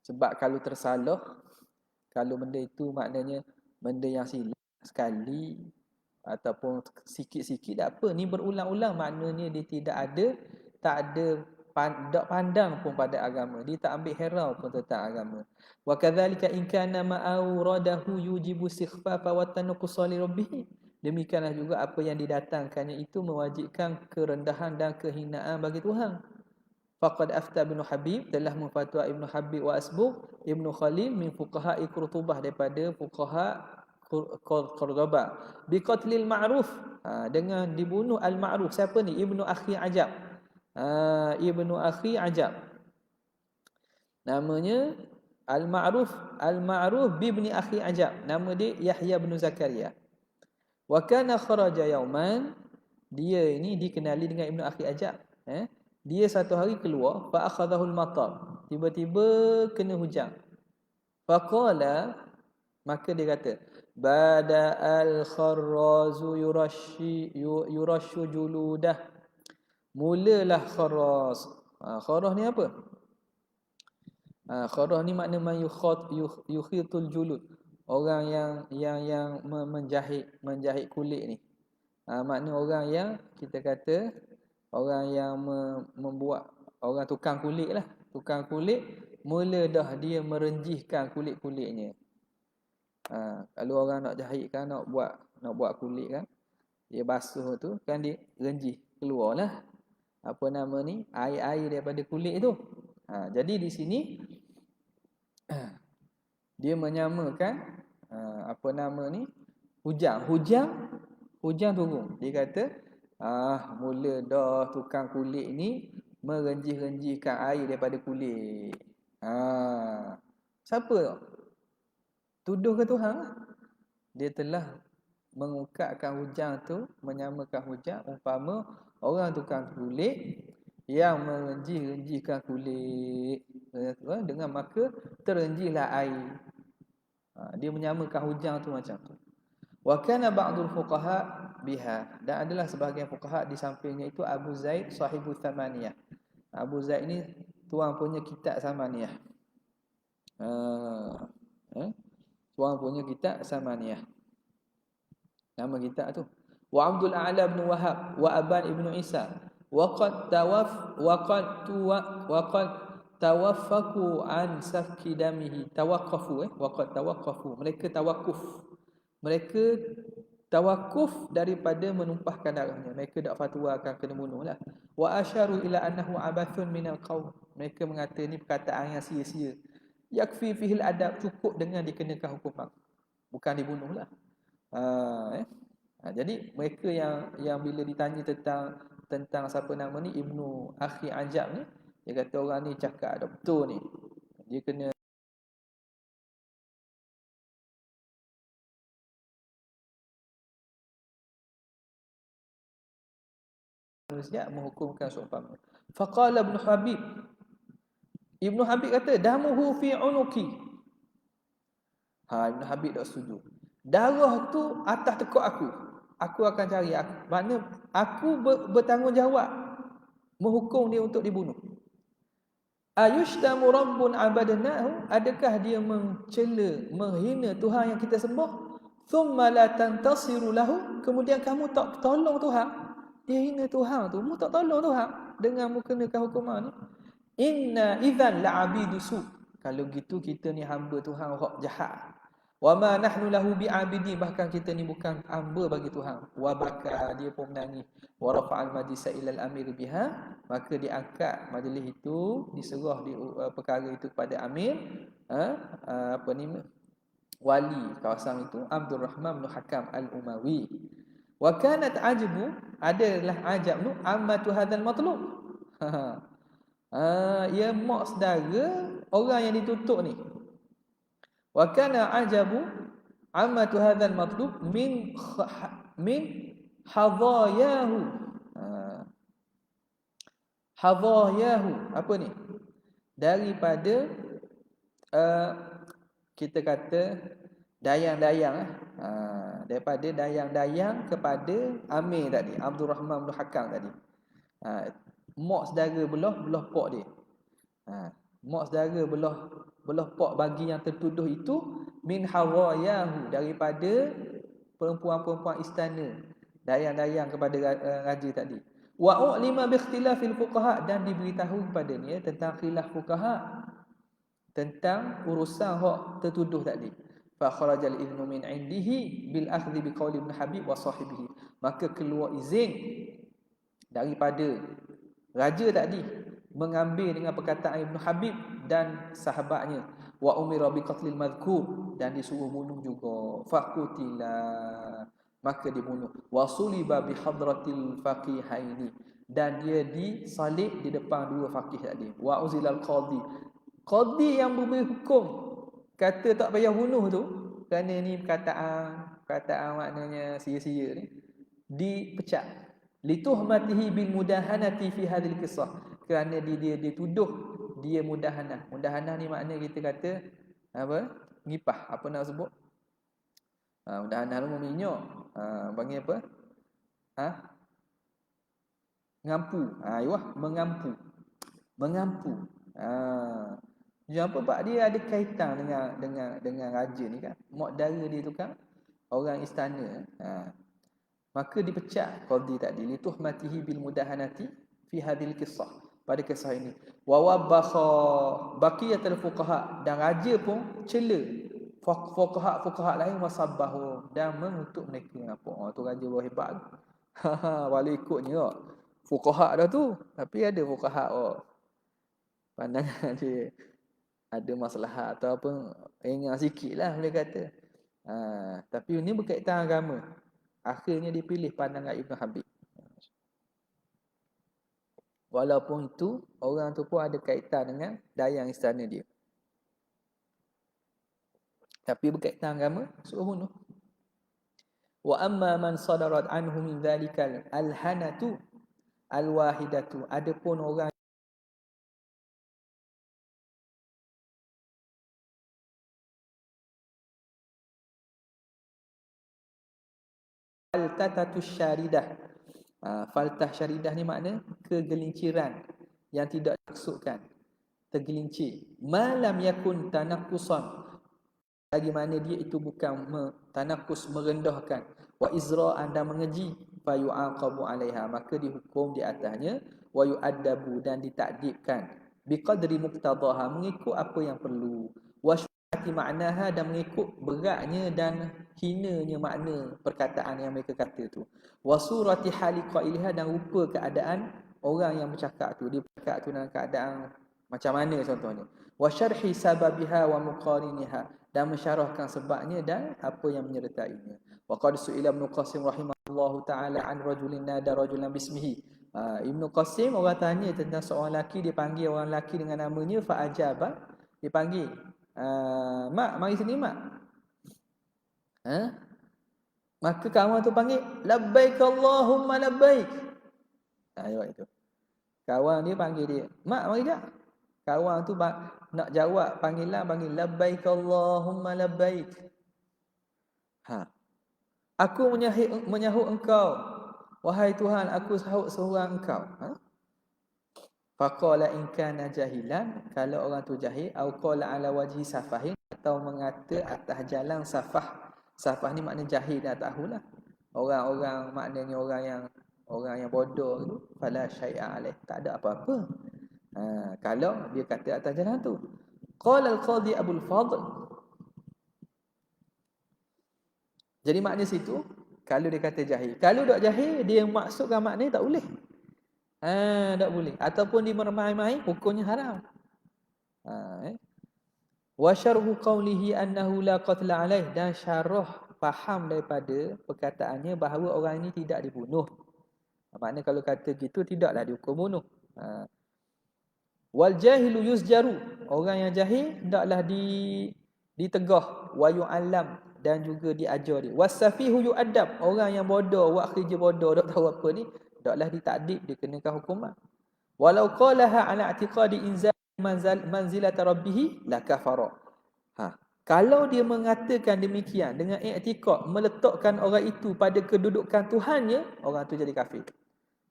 Sebab kalau tersalah, kalau benda itu maknanya benda yang silap sekali ataupun sikit-sikit, tak apa, ni berulang-ulang, maknanya dia tak ada pandang pun pada agama, dia tak ambil herau pun tentang agama. Wa kadzalika in kana ma'auradahu yujibu istighfafa wa tanqus li rabbih, demikianlah juga apa yang didatangkannya itu mewajibkan kerendahan dan kehinaan bagi Tuhan. Faqad afta Ibn Habib, telah memfatwa Ibn Habib wa Asbugh Ibn Khalil min fuqaha Qurtubah, daripada fuqaha Qurtubah, biqatlil ma'ruf, dengan dibunuh al-ma'ruf. Siapa ni? Ibnu Akhi Ajab. Ibnu Akhi Ajab namanya. Al-Ma'ruf bibni Akhi Ajab, nama dia Yahya bin Zakaria. Wa kana kharaja yauman, dia ini dikenali dengan Ibnu Akhi Ajab. Dia satu hari keluar, fa akhadahu al-matar, tiba-tiba kena hujan. Faqala, maka dia kata, bada al-kharrazu yurashu juludah, mulalah kharraz. Kharraz ni apa? Kharraz ni makna man yukhitul julud, orang yang menjahit kulit ni. Makna orang yang kita kata orang yang membuat, orang tukang kulit lah. Tukang kulit, mula dah dia merenjihkan kulit-kulitnya. Kalau orang nak jahitkan, nak buat kulit kan, dia basuh tu kan, dia renjih, keluarlah apa nama ni, air-air daripada kulit tu. Jadi di sini dia menyamakan apa nama ni, hujan turun. Dia kata mula dah tukang kulit ni merenjih-renjihkan air daripada kulit. Siapa tu? Tuduh ke Tuhan? Dia telah mengungkapkan hujang tu, menyamakan hujang umpama orang tukang kulit yang merenji-renjikan kulit dengan maka terenjilah air. Dia menyamakan hujang tu macam tu. Wa kana ba'dul fuqaha biha, dan adalah sebahagian fuqaha di sampingnya itu Abu Zaid sahibu Thamaniyah. Abu Zaid ni tuan punya kitab Samaniyah. Tuan punya kitab Samaniyah. Nama kitab tu. Wa Abdul A'la bin Wahab wa Aban ibn Isa wa qad tawaffaku an safki damihi. Wa qad tawaqqafu. Mereka tawakuf daripada menumpahkan darahnya. Mereka tak fatwa akan kena bunuhlah. Wa asyaru ila annahu abathun minal qaum. Mereka mengata ni perkataan yang sia-sia. Yakfi fihil adab, cukup dengan dikenakan hukuman, bukan dibunuhlah. Jadi mereka yang bila ditanya tentang siapa nama ni Ibnu Akhi Ajab ni, dia kata orang ni cakap ada betul ni. Dia kena manusia menghukumkan seumpama. Faqala Ibnu Habib kata damuhu fi unuki. Ibnu Habib tak setuju. Darah tu atas tekuk aku. Aku akan cari aku. Makna aku bertanggungjawab menghukum dia untuk dibunuh. Ayushtamu rabbun abadnahu, adakah dia mencela, menghina Tuhan yang kita sembah? Thumma la tantasiru lahu, kemudian kamu tak tolong Tuhan. Dia hina Tuhan tu, kamu tak tolong Tuhan dengan mengenakan hukuman ni. Inna idzan la'abidu su. Kalau gitu kita ni hamba Tuhan hak jahat. Wa ma nahnu lahu bi'abidi, bahkan kita ni bukan hamba bagi Tuhan. Wa baka, dia pun menangis. Wa rafa'al majlisa ilal amir biha, maka diangkat majlis itu, diserah di perkara itu kepada amir, wali kawasan itu, Abdul Rahman bin Hakam Al-Umawi. Wa kanat ajbu, adalah ajab tu ammatu hadzal matlub. Ia mak saudara orang yang ditutup ni. Wa kana ajabu ammatu hadzal matlub min hadayahu. Hadayahu apa ni? Daripada kita kata dayang-dayang, daripada dayang-dayang kepada Amir tadi, Abdul Rahman bin Hakam tadi. Mak saudara belah pak dia. Mak saudara belah pak bagi yang tertuduh itu min hawayahu, daripada perempuan-perempuan istana, dayang-dayang kepada raja tadi. Wa ulima bi ikhtilafil fuqaha, dan diberitahu kepadanya tentang khilaf fuqaha tentang urusan hak tertuduh tadi. Fa kharajal idnu min indihi bil akhdhi bi qauli Ibn Habib wa sahibihi, maka keluar izin daripada raja tadi mengambil dengan perkataan Ibn Habib dan sahabatnya. Wa umira bi qatlil madhkur, dan disuruh bunuh juga. Faqutila, maka dibunuh. Wa suliba bi hadratil faqihaini, dan dia disalib di depan dua faqih tadi. Wa uzilal qadi yang memberi hukum kata tak payah bunuh tu, kerana ni perkataan maknanya sia-sia ni, dipecat. Lituhmatihi bil mudahanati fi hadhil qissah, kerana dia dituduh dia mudahanah. Mudahanah ni makna kita kata apa? Ngipah, apa nak sebut? Mudahanah tu meminyak. Panggil apa? Ngampu. Mengampu. Apa sebab dia ada kaitan dengan raja ni kan? Mak dara dia tu kan orang istana. Maka dipecat qadi tadi, lituhmatihi bil mudahanati fi hadhil qissah, pada kisah ini. Wa wabakha baqiyatul fuqaha, dan raja pun cela fuqaha lain, wasabbahu, dan mengutuk mereka. Apa tu raja buat hebat. Wala ikutnya fuqaha dah tu, tapi ada fuqaha pandangan dia ada masalah atau apa, ringan sikitlah boleh kata. Tapi ini berkaitan agama. Akhirnya dipilih pandangan Ibn Habib. Walaupun itu orang tu pun ada kaitan dengan dayang istana dia. Tapi berkaitan agama, suruh bunuh. Wa amma man sadarat anhu min dzalikal alhanatu alwahidatu. Adapun orang faltatatus syaridah. Faltah syaridah ni makna kegelinciran yang tidak dimaksudkan. Tergelincir. Malam yakun tanaqqusan. Lagi mana dia itu bukan tanakus merendahkan. Wa izra'an dan mengeji. Fa yu'aqabu 'alaiha. Maka dihukum di atasnya. Wa yu'addabu dan ditakdibkan. Biqadri muqtadaha. Mengikut apa yang perlu. Wa syu'ati ma'naha dan mengikut beratnya dan hinanya makna perkataan yang mereka kata tu. Wa surati hali qailiha dan rupa keadaan orang yang bercakap tu. Dia bercakap tu dalam keadaan macam mana contohnya. Wa syarhi sababiha wa muqariniha dan mensyarahkan sebabnya dan apa yang menyertainya. Wa qad su'ila Ibnu Qasim rahimahullahu taala an rajulin nada rajulan bismihi. Ibnu Qasim orang tanya tentang seorang lelaki, dia panggil orang lelaki dengan namanya fa ajaba. Dia panggil, "Mak, mari sini mak." Maka kawan tu panggil, "Labbaik Allahumma labbaik." Itu. Kawan dia panggil dia, "Mak, mari tak?" Kawan tu nak jawab panggilan, panggil labbaik Allahumma labbaik. Aku menyahut engkau, wahai Tuhan, aku sahut seorang engkau. Faqala in kana jahilan, kalau orang tu jahil, au qala ala wajhi safahin, atau mengata atas jalan safah. Safah ni makna jahil, dah tahulah. Orang-orang maknanya orang yang bodoh tu, fala syai'a alaih, tak ada apa-apa. Kalau dia kata atas jalan tu. Qala al-qadhi Abul Fadl. Jadi makna situ, kalau dia kata jahil. Kalau tak jahil, dia maksudkan makna tak boleh. Tak boleh. Ataupun dia meremai-mai, hukumnya haram. Wa syarhu qawlihi annahu la qatla alaih, dan syarah faham daripada perkataannya bahawa orang ini tidak dibunuh. Makna kalau kata gitu, tidaklah dihukum bunuh. Wal jahilu yusjaru, orang yang jahil hendaklah ditegah, wa yu'allam, dan juga diajar dia. Wasafihu yu'addab, orang yang bodoh, buat kerja bodoh, tak tahu apa ni, hendaklah ditakdib, dikenakan hukuman. Walau qalaha ala i'tiqadi inzal manzilata rabbih la kafara. Kalau dia mengatakan demikian dengan i'tiqad, meletakkan orang itu pada kedudukan Tuhannya, orang tu jadi kafir.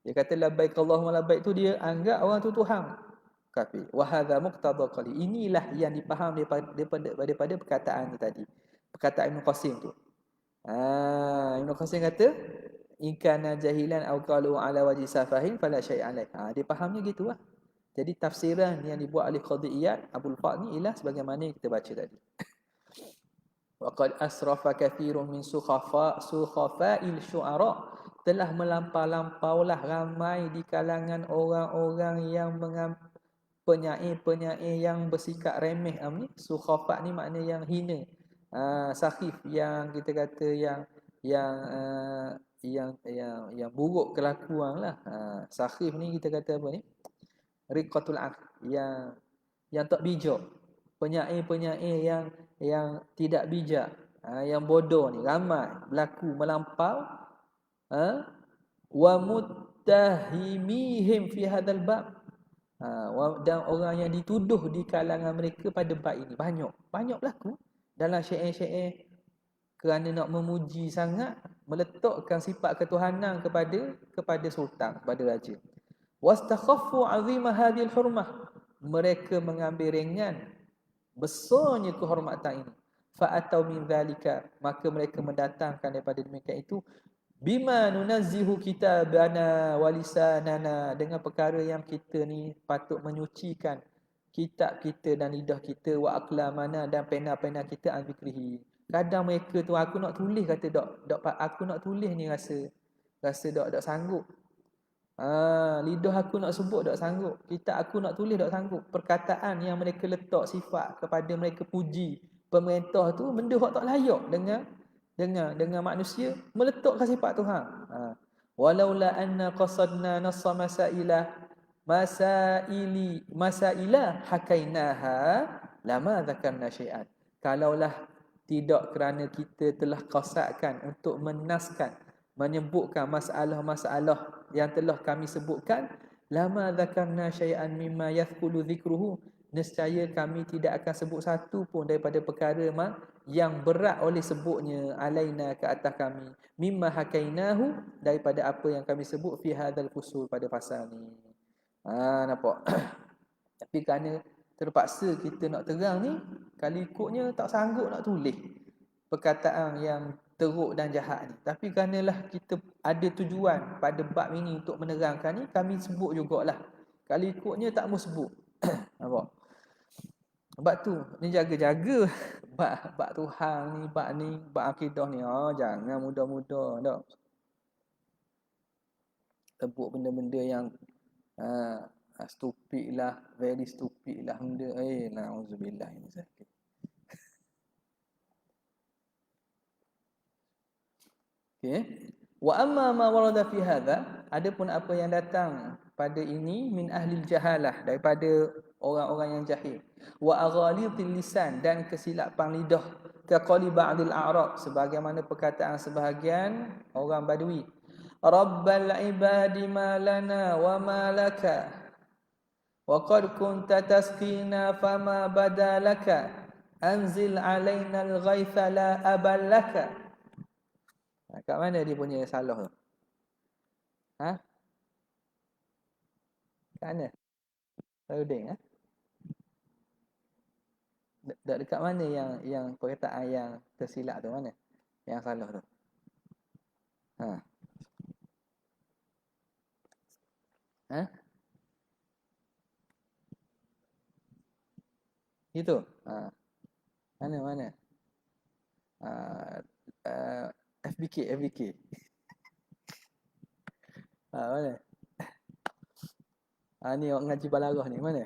Dia kata labbaik Allahumma labbaik tu, dia anggap orang tu Tuhan. Kafir. Wa hadza muqtada qali. Inilah yang dipaham daripada perkataan tadi. Perkataan Ibnu Qasim tu. Ibnu Qasim kata in kana jahilan aw qalu ala wajhi safahin fala syai'a alaih. Dia fahamnya gitulah. Jadi tafsiran yang dibuat oleh Qadhi Iyad Abul Fadl ni ialah sebagaimana yang kita baca tadi. Wa qad asrafa kathirun min sukhafa'il syu'ara, telah melampau-lampaulah ramai di kalangan orang-orang yang penyair-penyair yang bersikap remeh. Sukhafa ni makna yang hina. Sakhif yang kita kata yang buruk kelakuan lah. Sakhif ni kita kata apa ni? Riqatul aql, yang tak bijak. Penyair-penyair yang tidak bijak, yang bodoh ni ramai berlaku melampau. Wa muttahimihim fi hadzal bab, dan orang yang dituduh di kalangan mereka pada bab ini banyak berlaku dalam syair-syair kerana nak memuji sangat, meletakkan sifat ketuhanan kepada sultan, kepada raja. Wastakhaffu 'azima hadhil hurmah, mereka mengambil ringan besarnya kehormatan ini. Fa atau min zalika, maka mereka mendatangkan daripada demikian itu bima nunazzihu kitabana walisanana, dengan perkara yang kita ni patut menyucikan kitab kita dan lidah kita, wa aqlamana, dan pena-pena kita an zikrihi. Kadang mereka tu, aku nak tulis, kata dok aku nak tulis ni rasa dok sanggup. Lidah aku nak sebut dok sanggup, kitab aku nak tulis dok sanggup. Perkataan yang mereka letak sifat kepada mereka puji pemerintah tu, benda hak tak layak dengan manusia, meletakkan sifat Tuhan. Walaula anna qasadna nassa masailah masailah hakainaha lama dzakarna syai'an. Kalaulah tidak kerana kita telah qasatkan untuk menaskan, menyebutkan masalah-masalah yang telah kami sebutkan, lama dzakarna syai'an mimma yathqulu dzikruhu, nescaya kami tidak akan sebut satu pun daripada perkara yang berat oleh sebutnya alaina ke atas kami, mimma hakainahu, daripada apa yang kami sebut fi hadzal fusul, pada pasal ni. Nampak? Tapi kerana terpaksa kita nak terang ni, kalau ikutnya tak sanggup nak tulis perkataan yang teruk dan jahat ni. Tapi keranalah kita ada tujuan pada bab ini untuk menerangkan ni, kami sebut jugalah. Kalau ikutnya tak mau sebut. Nampak? Sebab tu ni jaga-jaga bab Tuhan ni, bab akidah ni. Jangan mudah-mudah dak. Sebut benda-benda yang stupid lah, very stupid lah benda. Na'udzubillah ini sakit. Okey. Wa amma ma warada fi hadha, adapun apa yang datang pada ini min ahli jahalah, daripada orang-orang yang jahil, wa aghalidil lisan, dan kesilapan lidah, kaqali ba'dil a'rab, sebagaimana perkataan sebahagian orang badui, rabbal ibadi ma lana wa ma laka wa qad kunta tasqina fama badalaka anzil alaina al-ghaitha la aballaka. Kat mana dia punya salah tu? Kat mana? Saruding dekat mana yang perkataan yang tersilap tu, mana? Yang salah tu. Itu. Mana? FBK. Mana? Ni orang ngaji balaghah ni, mana?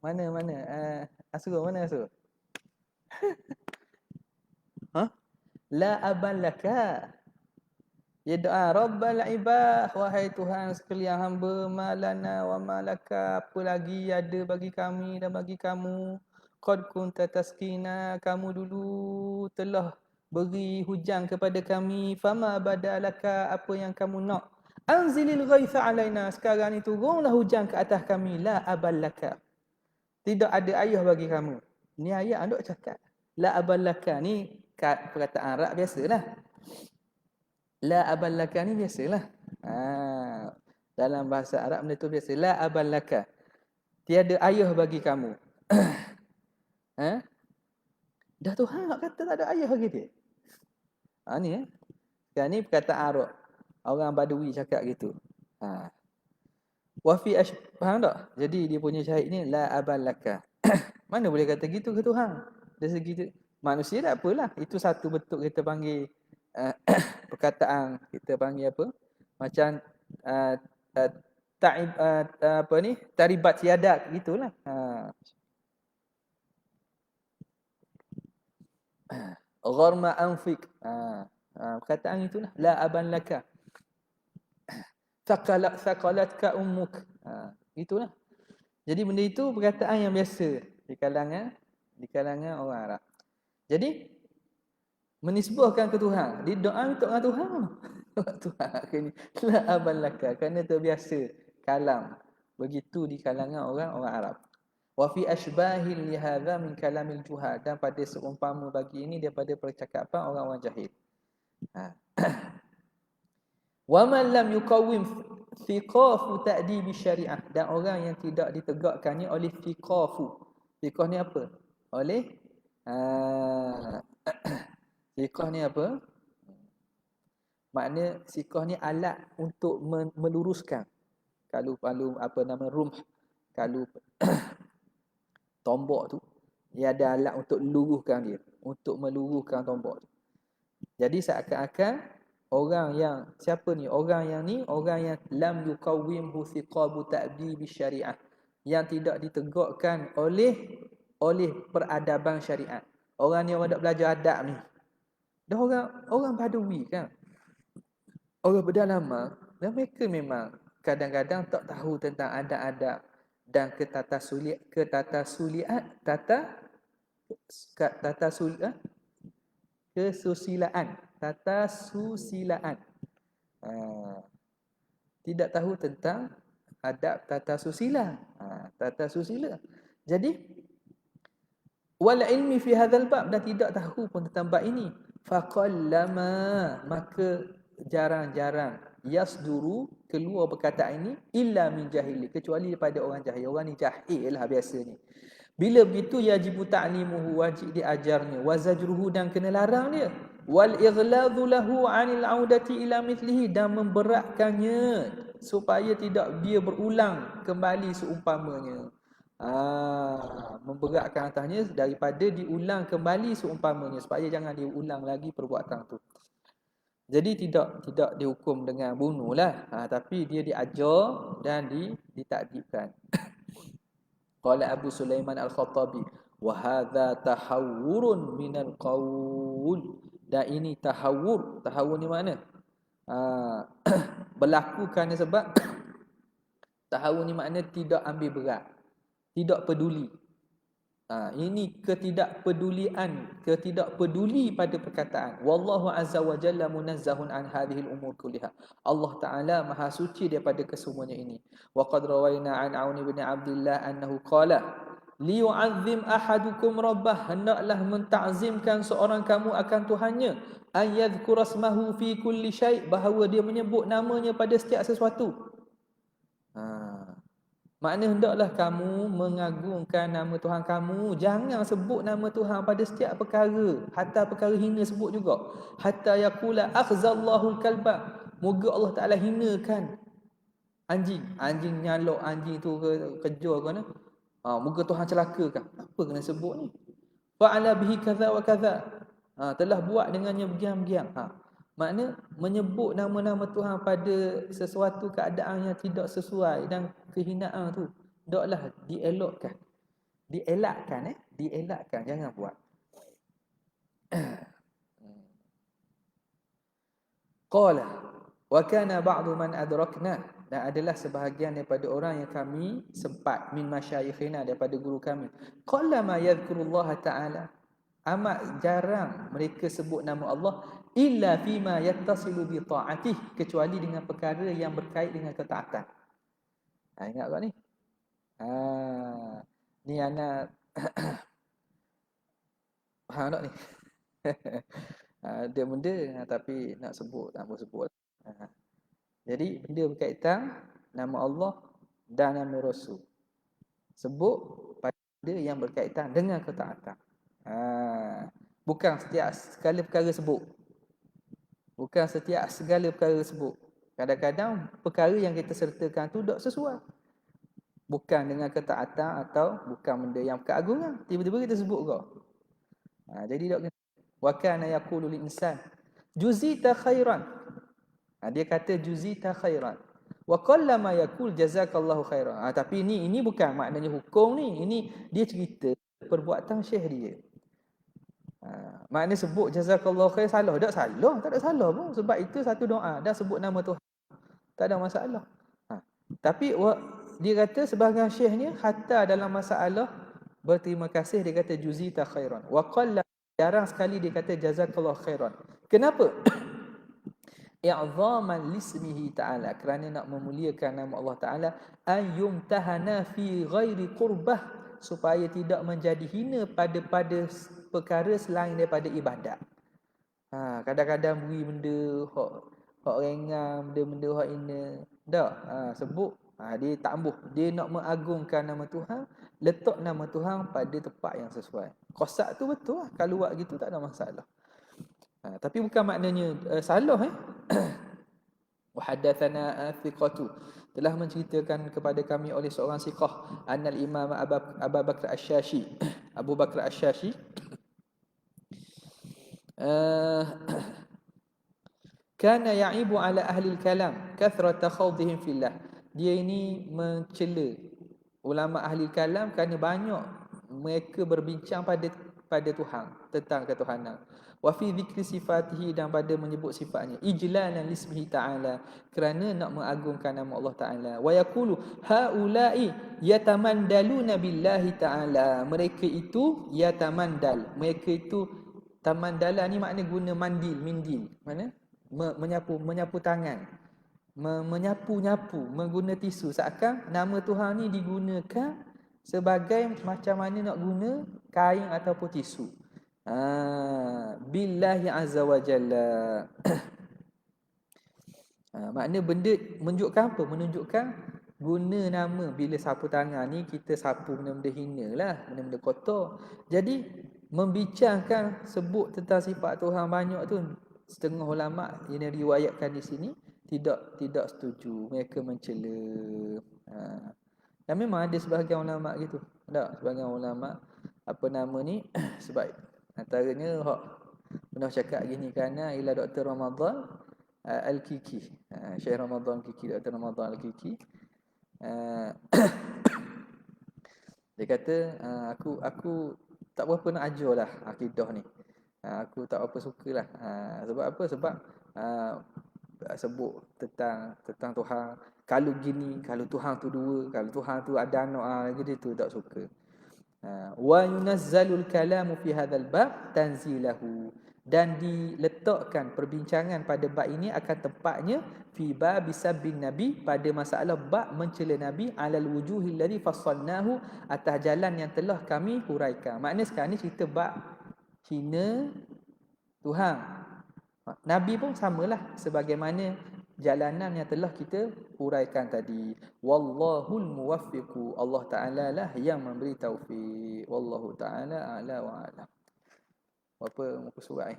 Mana? Asru, mana Asru? La aballaka. Ya doa Rabbal ibad, wahai Tuhan sekalian hamba, malana wa malaka, apa lagi ada bagi kami dan bagi kamu. Qad kunta taskina, kamu dulu telah beri hujan kepada kami. Fama badalaka, apa yang kamu nak. Anzilil ghaitha alaina, sekarang ni turunlah hujan ke atas kami. La aballaka, tidak ada ayah bagi kamu. Ni ayat andok cakap. La aballaka ni perkataan Arab biasalah. La aballaka ni biasalah. Dalam bahasa Arab benda tu biasa. La aballaka, tiada ayah bagi kamu. Dah Tuhan kata tak ada ayah bagi dia. Ni Sekarang ni perkataan Arab. Orang Badui cakap gitu. Wa fi faham tak? Jadi dia punya syahid ni la aballaka. Mana boleh kata gitu ke Tuhan? Dari segi manusia tak apalah. Itu satu bentuk kita panggil perkataan, kita panggil apa? Macam taribat siadat gitulah. Gharma anfik. Perkataan itulah la aban laka. Thaqalatka ummuk. Itulah. Jadi benda itu perkataan yang biasa di kalangan orang Arab. Jadi menisbahkan ke Tuhan, di doa untuk dengan Tuhan. Tuhan akhirnya la aban laka, kerana terbiasa kalam begitu di kalangan orang Arab. Wa fi ashbahil li hadza min kalamil juhal, dan pada seumpama bagi ini daripada percakapan orang-orang jahil. Wa man lam yuqawwim thiqafu ta'dib syariah, dan orang yang tidak ditegakkannya oleh thiqafu. Thiqah ni apa? Oleh thiqah ni apa? Makna thiqah ni alat untuk meluruskan. Kalau apa nama rumh, kalau tombok tu, dia ada alat untuk luruskan dia, untuk meluruskan tombok tu. Jadi seakan-akan orang yang siapa ni? Orang yang lam yuqawwimhu thiqabu ta'dib syariah, yang tidak ditegakkan oleh peradaban syariat. Orang ni orang dak belajar adab ni. Dah orang Badui kan. Orang pedalaman, dan mereka memang kadang-kadang tak tahu tentang adab-adab dan kesusilaan. Tata susilaan. Tidak tahu tentang adab tata susila. Tata susila. Jadi wal ilmi fi hadzal bab, dan tidak tahu pun tentang bab ini. Faqallama, maka jarang-jarang yasduru keluar perkataan ini illa min jahili, kecuali daripada orang jahil. Orang ni jahil lah biasa ni. Bila begitu yajibu ta'limuhu, wajib diajarnya, wa zajruhu, dan kena larang dia, wal ighladu lahu 'anil 'audati ila mithlihi, dan memberatkannya supaya tidak dia berulang kembali seumpamanya. Memberatkan atasnya daripada diulang kembali seumpamanya, supaya jangan diulang lagi perbuatan tu. Jadi tidak dihukum dengan bunuhlah, tapi dia diajar dan ditakdibkan. Qala Abu Sulaiman Al-Khattabi, wa hadza tahawwurun minal qaul. Dan ini tahawur. Tahawur ni mana? Berlaku kerana sebab tahawur ni makna tidak ambil berat, tidak peduli. Ini ketidakpeduli pada perkataan. Wallahu azza wa jalla munazzahun an hadhil umur kulliha. Allah Taala maha suci daripada kesemuanya ini. Wa qad rawaina an Aun bin Abdullah annahu qala li yu'azzim ahadukum rabbah, hendaklah mentazimkan seorang kamu akan Tuhannya, an yadhkura ismahu fi kulli syai', bahawa dia menyebut namanya pada setiap sesuatu. Makna hendaklah kamu mengagungkan nama Tuhan kamu. Jangan sebut nama Tuhan pada setiap perkara, hatta perkara hina sebut juga. Hatta yaqula akhzallahu kalba, moga Allah Taala hinakan anjing. Anjing nyalok anjing tu kejar ke mana? Moga Tuhan celakakan. Apa kena sebut ni? Fa'ala bihi kaza wa kaza. Telah buat dengannya begiang-begiang. Makna menyebut nama-nama Tuhan pada sesuatu keadaan yang tidak sesuai dan kehinaan tu, hendaklah dielakkan. Dielakkan, jangan buat. Qala wa kana ba'du man adrakna, dan adalah sebahagian daripada orang yang kami sempat, min masyayikhina, daripada guru kami, qala ma yadhkurullah ta'ala, amat jarang mereka sebut nama Allah, illa fima yattasilu bi ta'atih, kecuali dengan perkara yang berkait dengan ketaatan. Ingat tak ni? Ni anak faham tak ni? Ada benda tapi nak sebut tak boleh sebut. Jadi benda berkaitan nama Allah dan nama Rasul, sebut pada yang berkaitan dengan ketaatan. Bukan setiap segala perkara sebut. Bukan setiap segala perkara sebut. Kadang-kadang perkara yang kita sertakan tu tak sesuai, bukan dengan ketaatan atau bukan benda yang keagungan, tiba-tiba kita sebut kau. Jadi tak kena. Wa kana yaqulu lil insan juzita khairan. Dia kata juzita khairan. Wa qallama yaqul jazakallahu khairan. Tapi ini bukan maknanya hukum ni. Ini dia cerita perbuatan syekh dia. Maknanya sebut jazakallahu khair salah? Tak salah, tak ada salah pun. Sebab itu satu doa, dah sebut nama Tuhan, tak ada masalah. Tapi dia kata sebahagian syekhnya hatta dalam masalah berterima kasih, dia kata juzita khairan. Wa qalla, jarang sekali dia kata jazakallahu khairan. Kenapa? I'zaman lismihi ta'ala, kerana nak memuliakan nama Allah Ta'ala, ayyumtahana fi ghairi qurbah, supaya tidak menjadi hina pada perkara selain daripada ibadat. Kadang-kadang beri benda hak ringan, benda hak ini dak sebut. Dia tak ambuh, dia nak mengagungkan nama Tuhan, letak nama Tuhan pada tempat yang sesuai. Qasak tu betul lah, kalau buat gitu tak ada masalah. Tapi bukan maknanya salah. Wa haddatsana thiqatu, telah menceritakan kepada kami oleh seorang siqah, annal imam Abu Bakar Asy-Syashi, Abu Bakar Asy-Syashi kana ya'ibu ala ahli al-kalam kathrata khawdihim fillah. Dia ini mencela ulama ahli kalam kerana banyak mereka berbincang pada pada Tuhan, tentang ketuhanan. Wa fi dzikri sifatihi, dan pada menyebut sifatnya, ijlalan lismihi ta'ala, kerana nak mengagungkan nama Allah Ta'ala. Wa yaqulu haula'i yatamandaluna billahi ta'ala, mereka itu yatamandal, mereka itu tamandala ni makna guna mindil, mana menyapu tangan, menyapu-nyapu, mengguna tisu, seakan nama Tuhan ni digunakan sebagai macam mana nak guna kain ataupun tisu. Billahi azza wa jalla. Makna benda menunjukkan apa? Menunjukkan guna nama. Bila sapu tangan ni kita sapu benda-benda hina lah, benda-benda kotor. Jadi membincangkan sebut tentang sifat Tuhan banyak tu, setengah ulama yang riwayatkan di sini tidak setuju, mereka mencela. Dan memang ada sebahagian ulama gitu. Tak, sebahagian ulama apa nama ni sebab antaranya hak pernah cakap gini, kerana ila Dr. Ramadan Al-Kiki, Syekh Ramadan Al-Kiki, Dr. Ramadan Al-Kiki, dia kata aku tak berapa nak ajar lah akidah ni. Aku tak apa sukalah. Sebab apa? Sebab sebut tentang Tuhan. Kalau gini, kalau Tuhan tu dua, kalau Tuhan tu ada anak, jadi tu tak suka. Wa yunazzalul kalamu fi hadzal bab tanzilahu, dan diletakkan perbincangan pada bab ini akan tempatnya fi bab sabbin nabi, pada masalah bab mencela nabi, alal wujuhil ladzi fassalnahu, atas jalan yang telah kami huraikan. Maknanya sekarang ni cerita bab hina Tuhan. Nabi pun samalah sebagaimana jalanan yang telah kita huraikan tadi. Wallahul muwaffiqu, Allah Taala lah yang memberi taufik. Wallahu taala a'la wa a'lam. Berapa muka surat ni?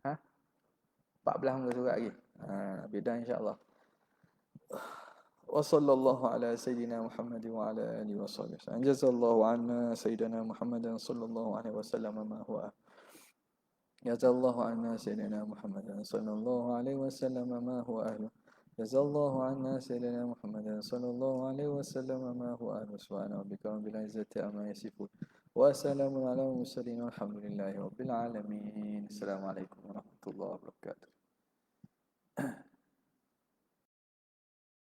14 muka surat lagi. Beda insya-Allah. Wa sallallahu ala sayyidina Muhammad wa ala alihi wa sahbihi. Jazallahu anna sayyidina Muhammadan sallallahu alaihi wasallam ma huwa. Jazallahu anna sayyidina Muhammadan sallallahu alaihi wasallam ma huwa ahlu. Jazallahu anna sayyidina Muhammadan sallallahu alaihi wasallam ma huwa ahlu. Subhana rabbika rabbil izzati amma yasifun. Wa salamun ala mursalin walhamdulillahi rabbil alamin. Assalamualaikum warahmatullahi wabarakatuh.